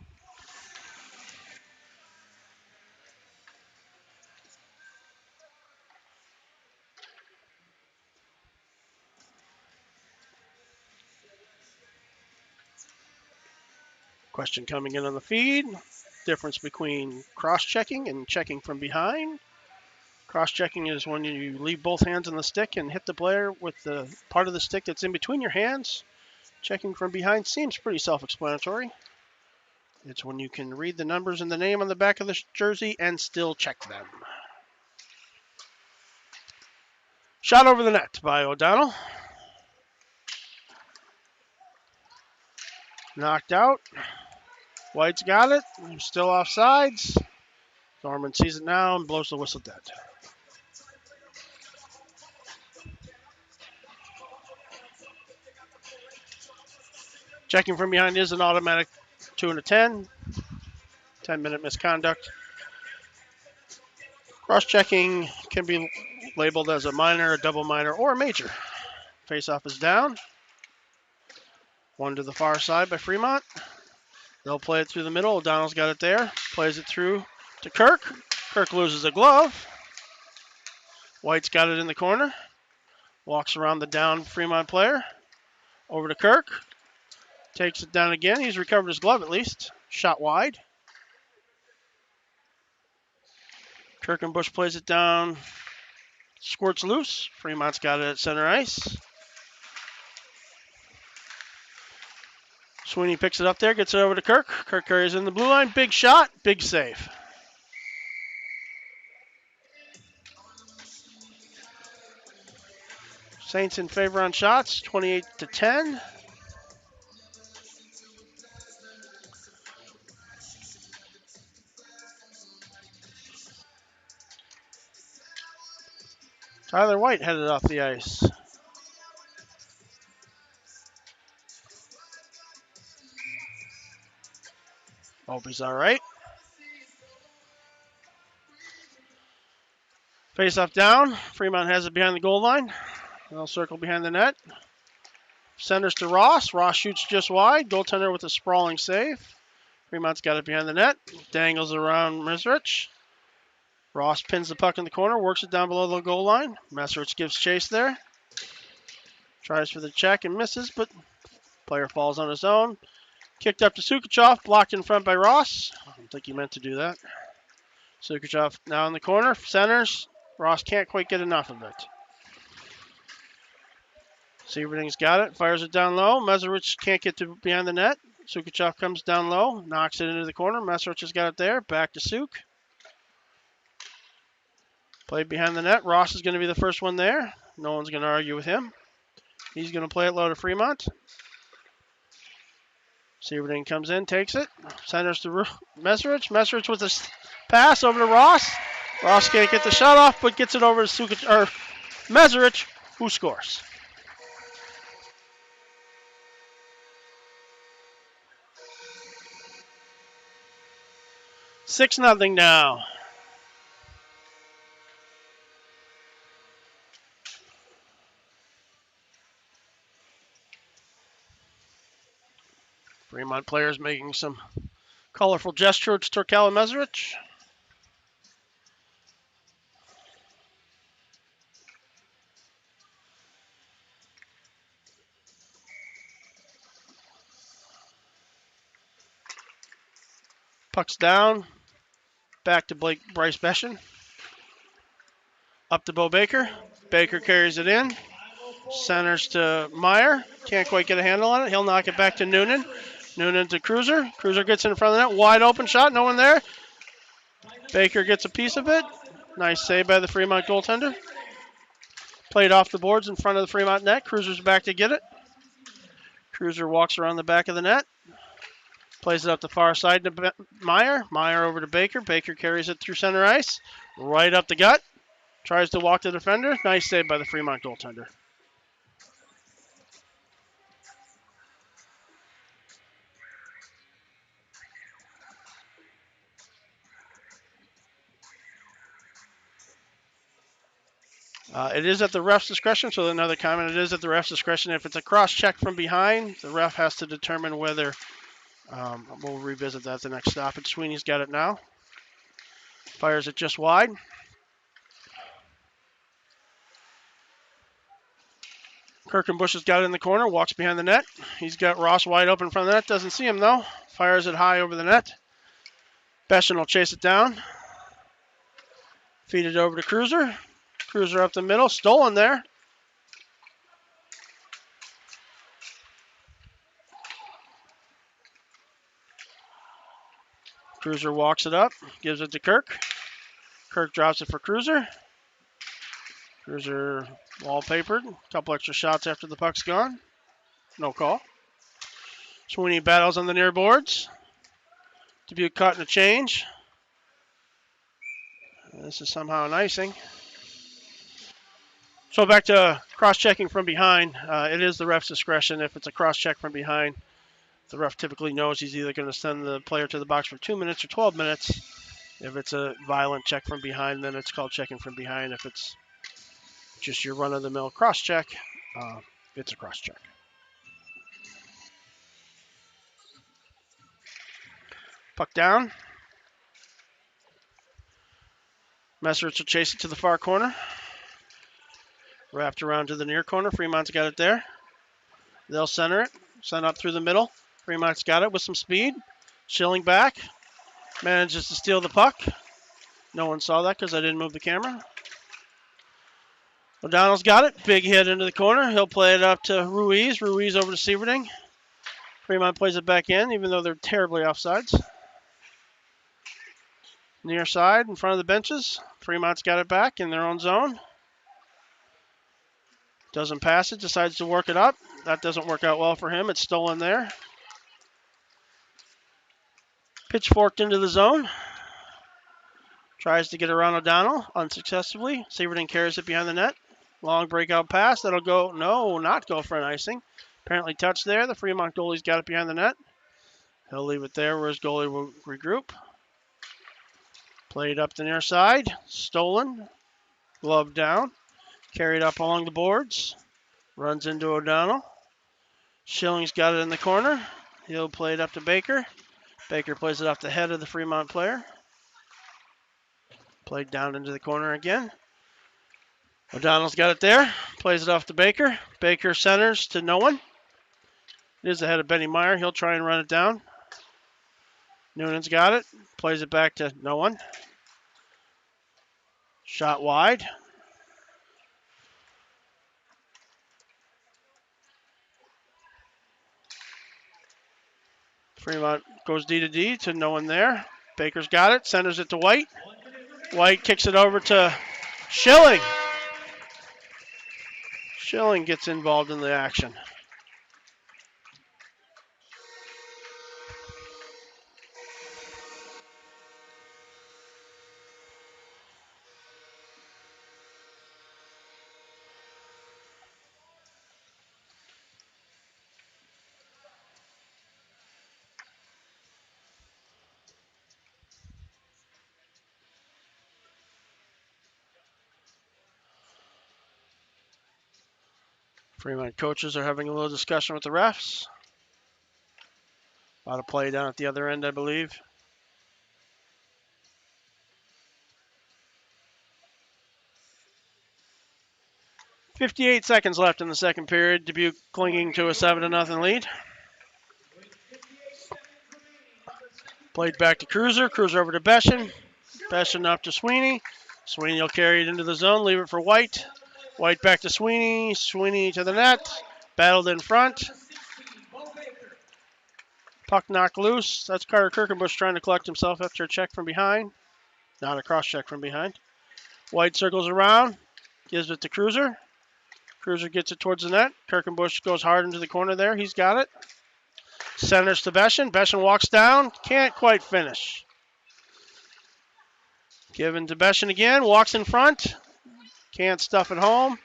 Question coming in on the feed. Difference between cross-checking and checking from behind. Cross-checking is when you leave both hands on the stick and hit the player with the part of the stick that's in between your hands. Checking from behind seems pretty self-explanatory. It's when you can read the numbers and the name on the back of the jersey and still check them. Shot over the net by O'Donnell. Knocked out. White's got it. Still offsides. Thorman sees it now and blows the whistle dead. Checking from behind is an automatic 2 and a 10. 10-minute misconduct. Cross-checking can be labeled as a minor, a double minor, or a major. Face-off is down. One to the far side by Fremont. They'll play it through the middle. O'Donnell's got it there. Plays it through to Kirk. Kirk loses a glove. White's got it in the corner. Walks around the down Fremont player. Over to Kirk. Takes it down again. He's recovered his glove at least. Shot wide. Kirkenbush plays it down. Squirts loose. Fremont's got it at center ice. Sweeney picks it up there, gets it over to Kirk. Kirk carries in the blue line. Big shot, big save. Saints in favor on shots, 28-10. Tyler White headed off the ice. Hope he's all right. Face-off down. Fremont has it behind the goal line. They'll circle behind the net. Centers to Ross. Ross shoots just wide. Goaltender with a sprawling save. Fremont's got it behind the net. Dangles around Mesrich. Ross pins the puck in the corner. Works it down below the goal line. Mesrich gives chase there. Tries for the check and misses, but player falls on his own. Kicked up to Sukichov. Blocked in front by Ross. I don't think he meant to do that. Sukichov now in the corner. Centers. Ross can't quite get enough of it. Severding's got it. Fires it down low. Meserich can't get to behind the net. Sukichov comes down low. Knocks it into the corner. Meserich has got it there. Back to Suk. Played behind the net. Ross is going to be the first one there. No one's going to argue with him. He's going to play it low to Fremont. Severding comes in, takes it. Centers to Meserich. Meserich with a pass over to Ross. Ross can't get the shot off, but gets it over to Meserich, who scores. Six nothing now. Fremont players making some colorful gestures to Torkel and Meserich. Puck's down. Back to Bryce Beshin. Up to Bo Baker. Baker carries it in. Centers to Meyer. Can't quite get a handle on it. He'll knock it back to Noonan. Noonan to Cruiser. Cruiser gets in front of the net. Wide open shot. No one there. Baker gets a piece of it. Nice save by the Fremont goaltender. Played off the boards in front of the Fremont net. Cruiser's back to get it. Cruiser walks around the back of the net. Plays it up the far side to Meyer. Meyer over to Baker. Baker carries it through center ice. Right up the gut. Tries to walk the defender. Nice save by the Fremont goaltender. It is at the ref's discretion, so another comment, it is at the ref's discretion. If it's a cross-check from behind, the ref has to determine whether, we'll revisit that at the next stoppage. Sweeney's got it now. Fires it just wide. Kirkenbush has got it in the corner, walks behind the net. He's got Ross wide open in front of the net, doesn't see him though. Fires it high over the net. Beshin will chase it down. Feed it over to Cruiser. Cruiser up the middle, stolen there. Cruiser walks it up, gives it to Kirk. Kirk drops it for Cruiser. Cruiser wallpapered. A couple extra shots after the puck's gone. No call. Sweeney battles on the near boards. Dubuque caught in a change. This is somehow an icing. So back to cross-checking from behind. It is the ref's discretion. If it's a cross-check from behind, the ref typically knows he's either going to send the player to the box for 2 minutes or 12 minutes. If it's a violent check from behind, then it's called checking from behind. If it's just your run-of-the-mill cross-check, it's a cross-check. Puck down. Meserich will chase it to the far corner. Wrapped around to the near corner. Fremont's got it there. They'll center it. Send up through the middle. Fremont's got it with some speed. Schilling back. Manages to steal the puck. No one saw that because I didn't move the camera. O'Donnell's got it. Big hit into the corner. He'll play it up to Ruiz. Ruiz over to Severding. Fremont plays it back in, even though they're terribly offsides. Near side, in front of the benches. Fremont's got it back in their own zone. Doesn't pass it, decides to work it up. That doesn't work out well for him. It's stolen there. Pitchforked into the zone. Tries to get around O'Donnell, unsuccessfully. Severding carries it behind the net. Long breakout pass. That'll go, no, not go for an icing. Apparently touched there. The Fremont goalie's got it behind the net. He'll leave it there where his goalie will regroup. Played up the near side. Stolen. Glove down. Carried up along the boards. Runs into O'Donnell. Schilling's got it in the corner. He'll play it up to Baker. Baker plays it off the head of the Fremont player. Played down into the corner again. O'Donnell's got it there. Plays it off to Baker. Baker centers to no one. It is ahead of Benny Meyer. He'll try and run it down. Noonan's got it. Plays it back to no one. Shot wide. Fremont goes D to D to no one there. Baker's got it, centers it to White. White kicks it over to Schilling. Schilling gets involved in the action. Fremont coaches are having a little discussion with the refs. A lot of play down at the other end, I believe. 58 seconds left in the second period. Dubuque clinging to a 7-0 lead. Played back to Cruiser. Cruiser over to Beshin. Beshin up to Sweeney. Sweeney will carry it into the zone, leave it for White. White back to Sweeney. Sweeney to the net. Battled in front. Puck knocked loose. That's Carter Kirkenbush trying to collect himself after a check from behind. Not a cross check from behind. White circles around. Gives it to Cruiser. Cruiser gets it towards the net. Kirkenbush goes hard into the corner there. He's got it. Centers to Beshin. Beshin walks down. Can't quite finish. Given to Beshin again. Walks in front. Can't stuff it home.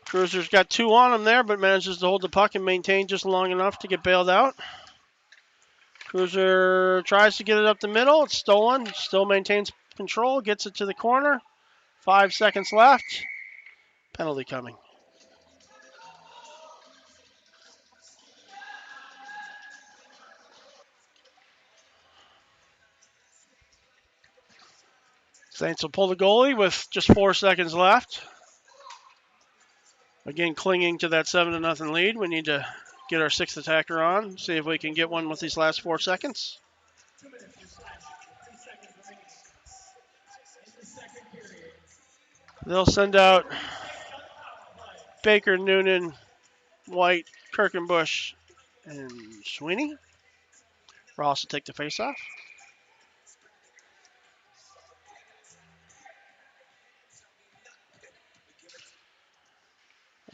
Cruiser's got two on him there, but manages to hold the puck and maintain just long enough to get bailed out. Cruiser tries to get it up the middle. It's stolen. Still maintains control. Gets it to the corner. 5 seconds left. Penalty coming. Saints will pull the goalie with just 4 seconds left. Again, clinging to that 7-0 lead. We need to get our sixth attacker on. See if we can get one with these last 4 seconds. 2 minutes and 3 seconds remaining in the second period. They'll send out Baker, Noonan, White, Kirkenbush, and Sweeney. Ross will take the faceoff.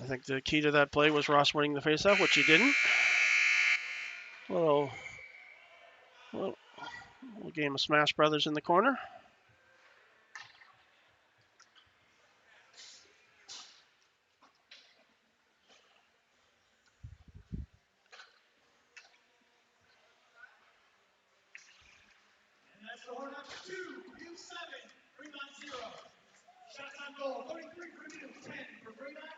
I think the key to that play was Ross winning the faceoff, which he didn't. Little game of Smash Brothers in the corner. And that's the horn after 2, Dubuque 7, Fremont 0. Shots on goal, 33 for Dubuque, 10 for Fremont.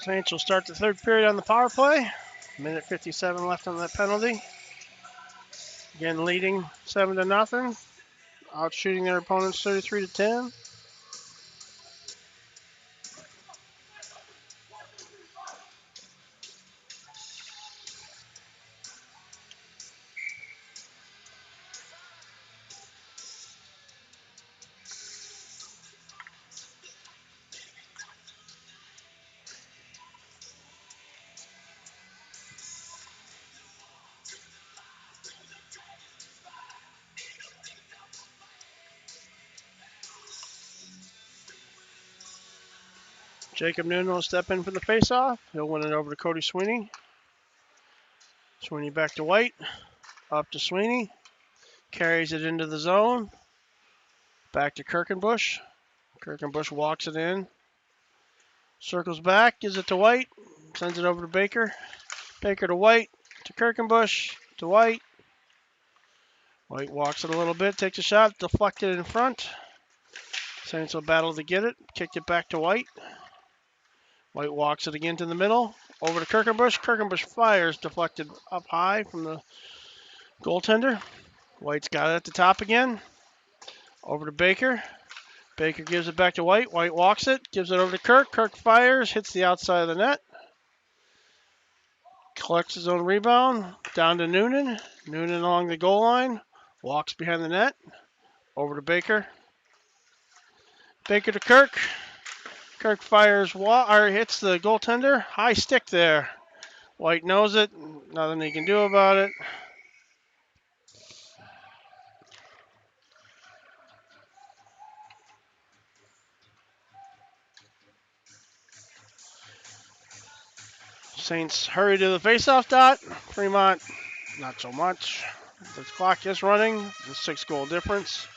Saints will start the third period on the power play. Minute 57 left on that penalty. Again, leading 7-0. Out shooting their opponents 33-10. Jacob Noonan will step in for the faceoff. He'll win it over to Cody Sweeney. Sweeney back to White. Up to Sweeney. Carries it into the zone. Back to Kirkenbush. Kirkenbush walks it in. Circles back. Gives it to White. Sends it over to Baker. Baker to White. To Kirkenbush. To White. White walks it a little bit. Takes a shot. Deflected in front. Saints will battle to get it. Kicked it back to White. White walks it again to the middle. Over to Kirkenbush. Kirkenbush fires. Deflected up high from the goaltender. White's got it at the top again. Over to Baker. Baker gives it back to White. White walks it. Gives it over to Kirk. Kirk fires. Hits the outside of the net. Collects his own rebound. Down to Noonan. Noonan along the goal line. Walks behind the net. Over to Baker. Baker to Kirk. Kirk fires or hits the goaltender. High stick there. White knows it. Nothing he can do about it. Saints hurry to the faceoff dot. Fremont, not so much. The clock is running. The 6-goal difference.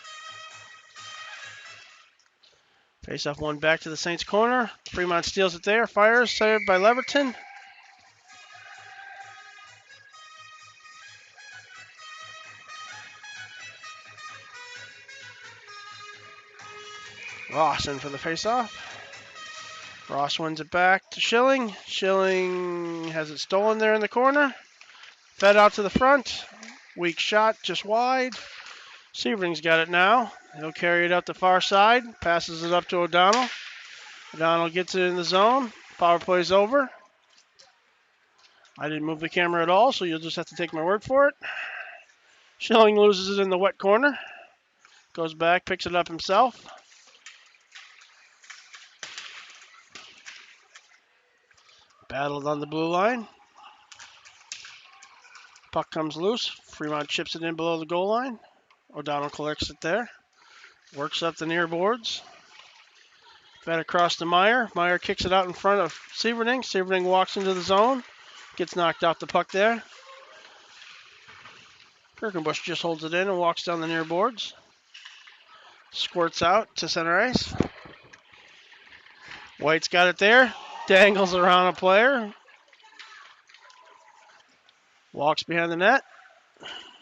Faceoff one back to the Saints corner. Fremont steals it there. Fires. Saved by Leverton. Ross in for the faceoff. Ross wins it back to Schilling. Schilling has it stolen there in the corner. Fed out to the front. Weak shot, just wide. Severing's got it now. He'll carry it up the far side. Passes it up to O'Donnell. O'Donnell gets it in the zone. Power play's over. I didn't move the camera at all, so you'll just have to take my word for it. Schilling loses it in the wet corner. Goes back, picks it up himself. Battled on the blue line. Puck comes loose. Fremont chips it in below the goal line. O'Donnell collects it there. Works up the near boards. Fed across to Meyer. Meyer kicks it out in front of Severding. Severding walks into the zone. Gets knocked off the puck there. Kirkenbush just holds it in and walks down the near boards. Squirts out to center ice. White's got it there. Dangles around a player. Walks behind the net.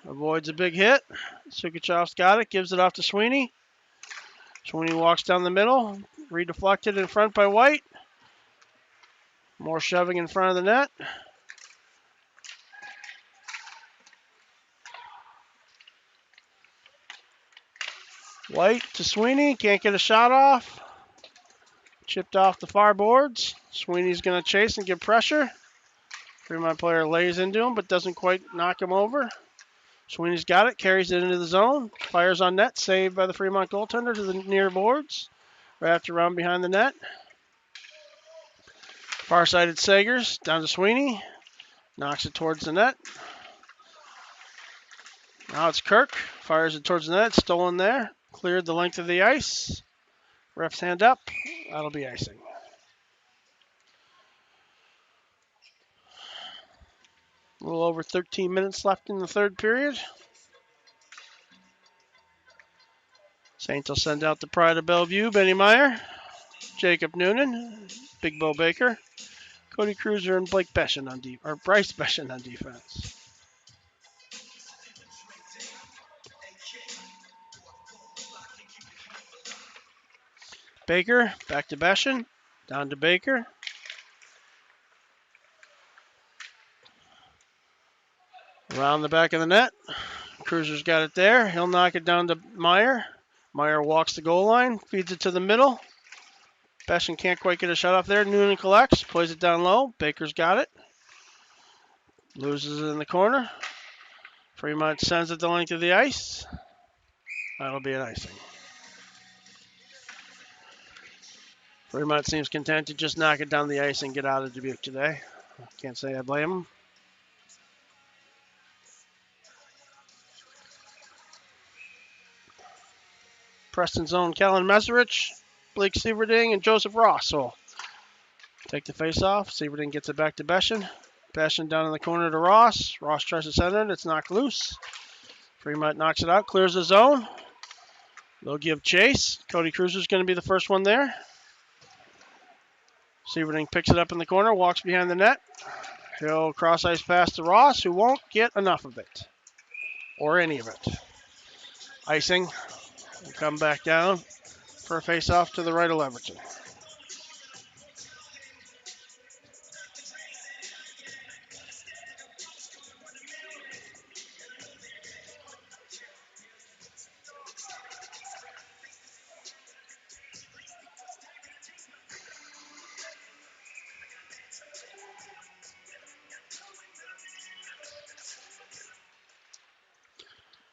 Avoids a big hit. Sukachov's got it. Gives it off to Sweeney. Sweeney walks down the middle. Redeflected in front by White. More shoving in front of the net. White to Sweeney. Can't get a shot off. Chipped off the far boards. Sweeney's going to chase and give pressure. Fremont player lays into him but doesn't quite knock him over. Sweeney's got it. Carries it into the zone. Fires on net. Saved by the Fremont goaltender to the near boards. Wrapped around behind the net. Far-sided Sagers. Down to Sweeney. Knocks it towards the net. Now it's Kirk. Fires it towards the net. Stolen there. Cleared the length of the ice. Ref's hand up. That'll be icing. A little over 13 minutes left in the third period. Saints will send out the pride of Bellevue, Benny Meyer, Jacob Noonan, Big Bo Baker, Cody Cruiser, and Bryce Beshin on defense. Baker, back to Beshin, down to Baker. Around the back of the net. Cruiser's got it there. He'll knock it down to Meyer. Meyer walks the goal line, feeds it to the middle. Besson can't quite get a shot off there. Noonan collects, plays it down low. Baker's got it. Loses it in the corner. Fremont sends it the length of the ice. That'll be an icing. Fremont seems content to just knock it down the ice and get out of Dubuque today. Can't say I blame him. Preston's own Kellen Meserich, Blake Sieverding, and Joseph Ross will take the face-off. Sieverding gets it back to Besson. Besson down in the corner to Ross. Ross tries to center it. It's knocked loose. Fremont knocks it out, clears the zone. They'll give chase. Cody Cruiser's going to be the first one there. Sieverding picks it up in the corner, walks behind the net. He'll cross ice pass to Ross, who won't get enough of it. Or any of it. Icing. Will come back down for a face-off to the right of Leverton.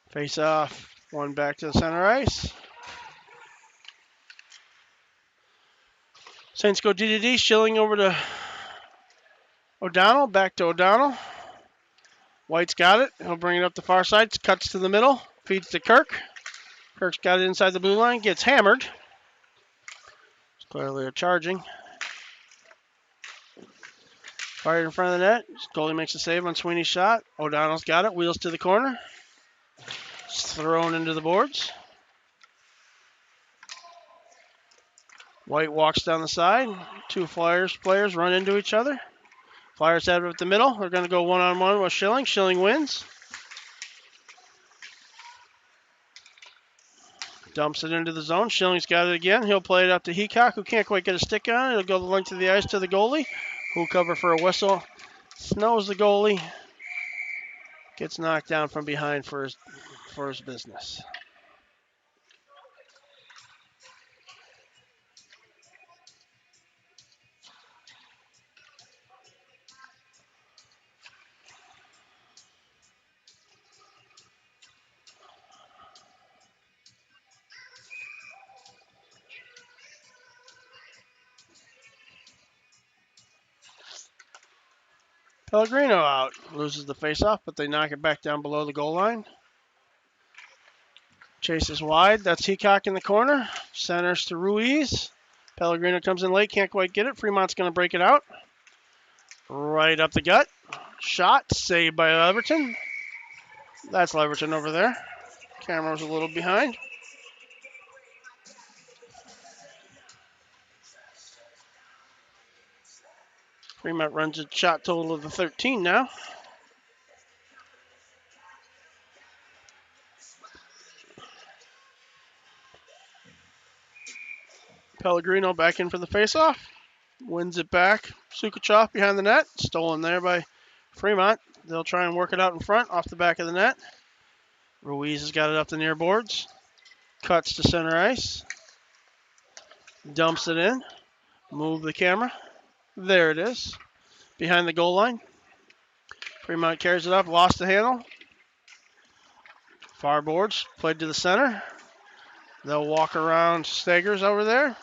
Face off, one back to the center ice. Saints go D. Schilling over to O'Donnell, back to O'Donnell. White's got it. He'll bring it up the far side, cuts to the middle, feeds to Kirk. Kirk's got it inside the blue line, gets hammered. It's clearly a charging. Fired in front of the net. Goalie makes a save on Sweeney's shot. O'Donnell's got it, wheels to the corner. It's thrown into the boards. White walks down the side. Two Flyers players run into each other. Flyers have it at the middle. They're going to go one-on-one with Schilling. Schilling wins. Dumps it into the zone. Schilling's got it again. He'll play it up to Heacock, who can't quite get a stick on it. It'll go the length of the ice to the goalie, who'll cover for a whistle. Snows the goalie. Gets knocked down from behind for his business. Pellegrino out. Loses the faceoff, but they knock it back down below the goal line. Chase is wide. That's Heacock in the corner. Centers to Ruiz. Pellegrino comes in late. Can't quite get it. Fremont's going to break it out. Right up the gut. Shot. Saved by Leverton. That's Leverton over there. Camera was a little behind. Fremont runs a shot total of the 13 now. Pellegrino back in for the faceoff. Wins it back. Sukachov behind the net. Stolen there by Fremont. They'll try and work it out in front off the back of the net. Ruiz has got it up the near boards. Cuts to center ice. Dumps it in. Move the camera. There it is. Behind the goal line. Fremont carries it up. Lost the handle. Far boards. Played to the center. They'll walk around Stagers over there.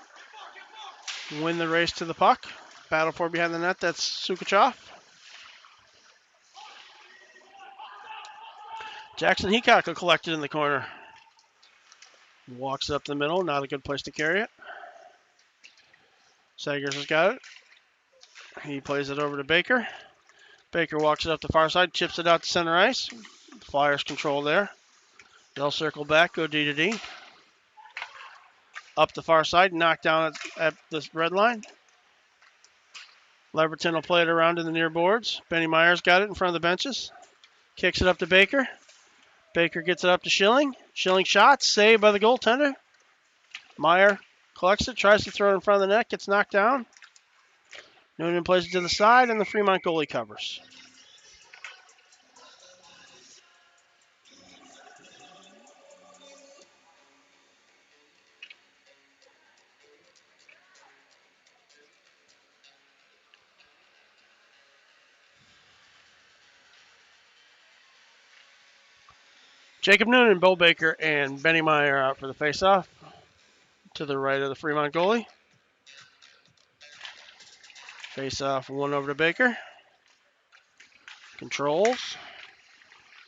Win the race to the puck. Battle for behind the net. That's Sukachov. Jackson Heacock will collect it in the corner. Walks up the middle. Not a good place to carry it. Sagers has got it. He plays it over to Baker. Baker walks it up the far side. Chips it out to center ice. Flyers control there. They'll circle back. Go D. Up the far side. Knocked down at the red line. Leverton will play it around in the near boards. Benny Myers got it in front of the benches. Kicks it up to Baker. Baker gets it up to Schilling. Schilling shot. Saved by the goaltender. Meyer collects it. Tries to throw it in front of the net. Gets knocked down. Noonan plays it to the side, and the Fremont goalie covers. Jacob Noonan, Bo Baker, and Benny Meyer out for the faceoff to the right of the Fremont goalie. Faceoff, one over to Baker. Controls.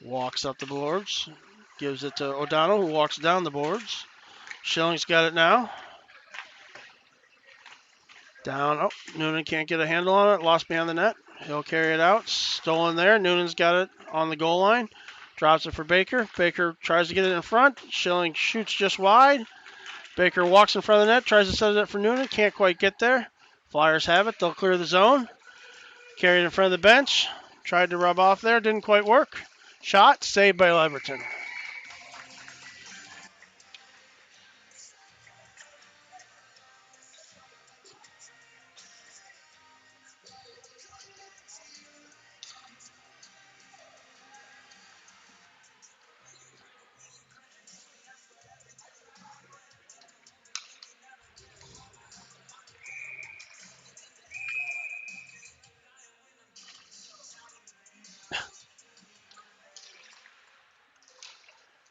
Walks up the boards. Gives it to O'Donnell, who walks down the boards. Schilling's got it now. Down. Oh, Noonan can't get a handle on it. Lost behind the net. He'll carry it out. Stolen there. Noonan's got it on the goal line. Drops it for Baker. Baker tries to get it in front. Schilling shoots just wide. Baker walks in front of the net. Tries to set it up for Noonan. Can't quite get there. Flyers have it. They'll clear the zone. Carried in front of the bench. Tried to rub off there. Didn't quite work. Shot. Saved by Leverton.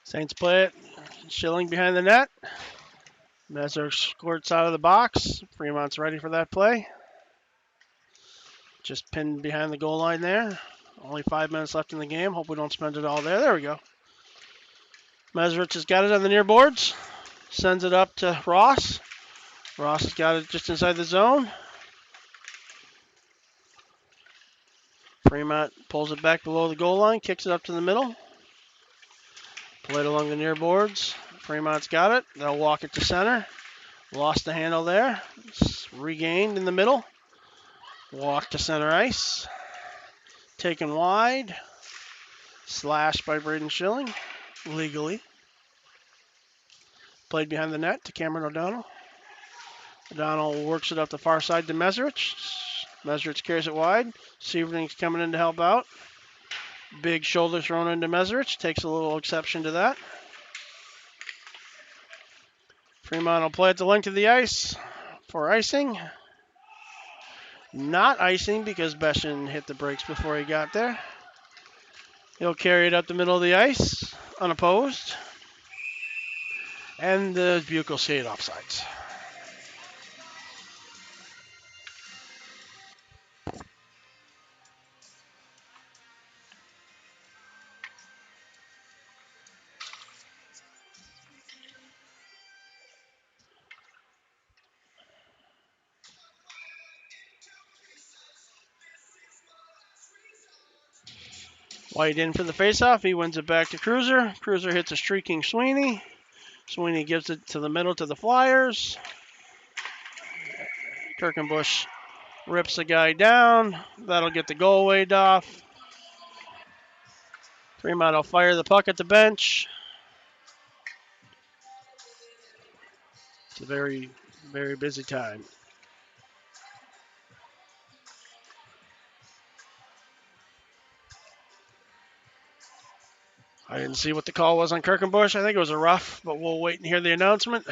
Saints play it. Schilling behind the net. Messer squirts out of the box. Fremont's ready for that play. Just pinned behind the goal line there. Only 5 minutes left in the game. Hope we don't spend it all there. There we go. Meserich has got it on the near boards. Sends it up to Ross. Ross has got it just inside the zone. Fremont pulls it back below the goal line. Kicks it up to the middle. Played along the near boards. Fremont's got it. They'll walk it to center. Lost the handle there. It's regained in the middle. Walk to center ice. Taken wide. Slashed by Braden Schilling. Legally. Played behind the net to Cameron O'Donnell. O'Donnell works it up the far side to Meserich. Meserich carries it wide. Severing's coming in to help out. Big shoulder thrown into Meserich. Takes a little exception to that. Fremont will play at the length of the ice for icing. Not icing because Beshin hit the brakes before he got there. He'll carry it up the middle of the ice, unopposed. And the Buke will skate offsides. White in for the faceoff. He wins it back to Cruiser. Cruiser hits a streaking Sweeney. Sweeney gives it to the middle to the Flyers. Kirkenbush rips the guy down. That'll get the goal waved off. Fremont will fire the puck at the bench. It's a very, very busy time. I didn't see what the call was on Kirkenbush. I think it was a rough, but we'll wait and hear the announcement.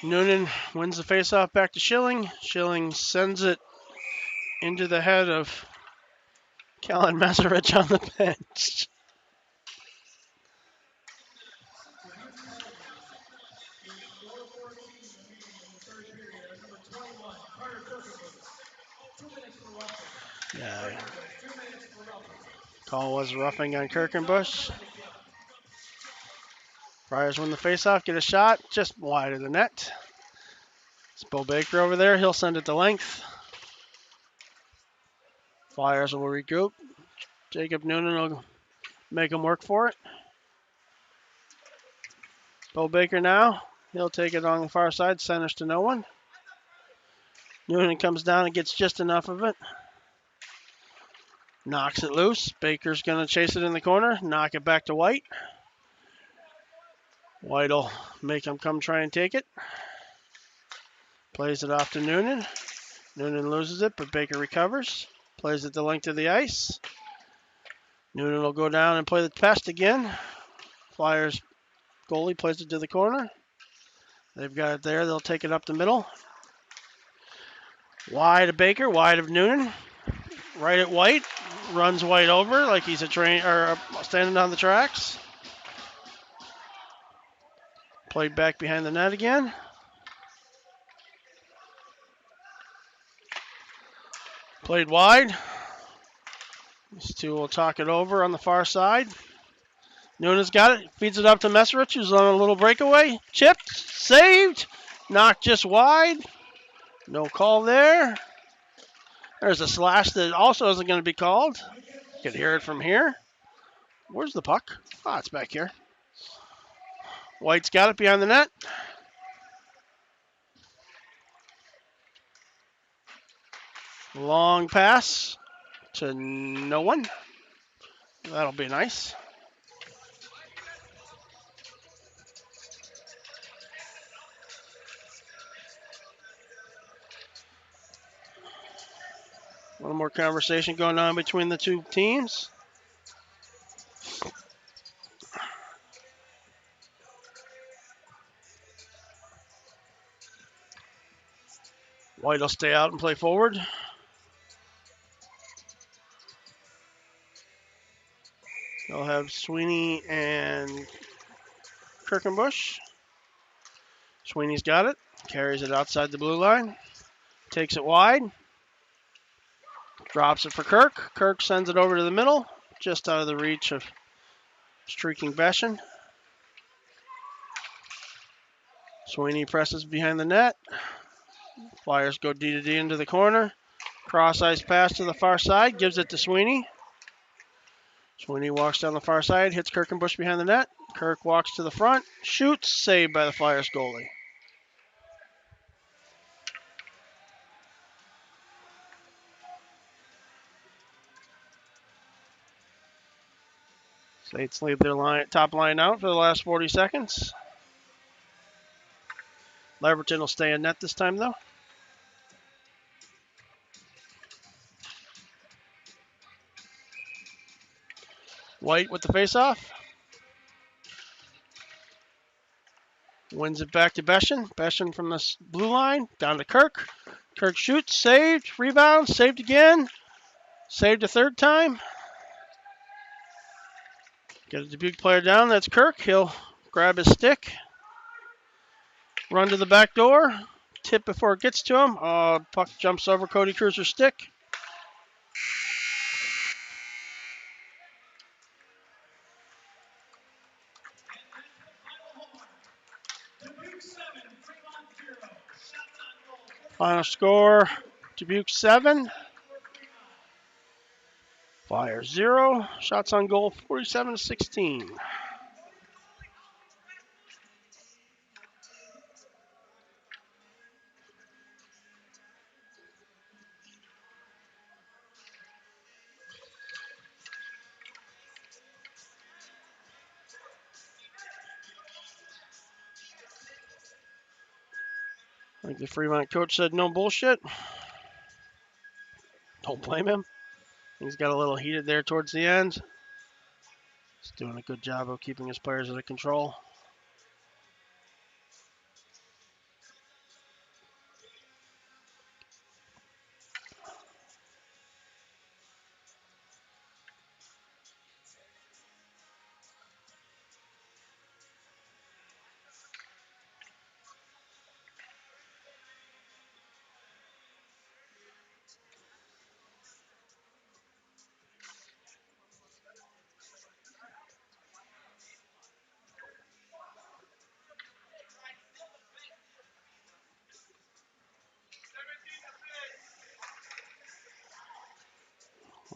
Noonan wins the faceoff back to Schilling. Schilling sends it into the head of Callan Meserich on the bench. Yeah. Call was roughing on Kirkenbush. Friars win the faceoff, get a shot just wide of the net. It's Bo Baker over there. He'll send it to length. Flyers will regroup. Jacob Noonan will make him work for it. Bo Baker now. He'll take it on the far side. Centers to no one. Noonan comes down and gets just enough of it. Knocks it loose. Baker's going to chase it in the corner. Knock it back to White. White will make him come try and take it. Plays it off to Noonan. Noonan loses it, but Baker recovers. Plays it the length of the ice. Noonan will go down and play the pest again. Flyers Goalie plays it to the corner. They've got it there. They'll take it up the middle. Wide of Baker, wide of Noonan. Right at White. Runs White over like he's standing on the tracks. Played back behind the net again. Played wide. These two will talk it over on the far side. Noonan's got it. Feeds it up to Messerich, who's on a little breakaway. Chipped. Saved. Knocked just wide. No call there. There's a slash that also isn't going to be called. You can hear it from here. Where's the puck? Ah, it's back here. White's got it behind the net. Long pass to no one. That'll be nice. A little more conversation going on between the two teams. White will stay out and play forward. They'll have Sweeney and Kirkenbush. Sweeney's got it. Carries it outside the blue line. Takes it wide. Drops it for Kirk. Kirk sends it over to the middle. Just out of the reach of streaking Beshin. Sweeney presses behind the net. Flyers go D to D into the corner. Cross ice pass to the far side. Gives it to Sweeney. Sweeney walks down the far side. Hits Kirkenbush behind the net. Kirk walks to the front. Shoots. Saved by the Flyers goalie. Saints leave their top line out for the last 40 seconds. Leverton will stay in net this time, though. White with the faceoff. Wins it back to Beshin. Beshin from the blue line. Down to Kirk. Kirk shoots. Saved. Rebound. Saved again. Saved a third time. Get a Dubuque player down. That's Kirk. He'll grab his stick. Run to the back door. Tip before it gets to him. Puck jumps over Cody Cruiser's stick. Final score, Dubuque 7. Flyers 0. Shots on goal 47-16. Like the Fremont coach said, no bullshit. Don't blame him. He's got a little heated there towards the end. He's doing a good job of keeping his players under control.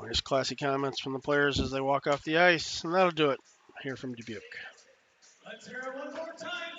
Nice classy comments from the players as they walk off the ice, and that'll do it here from Dubuque. Let's hear it one more time.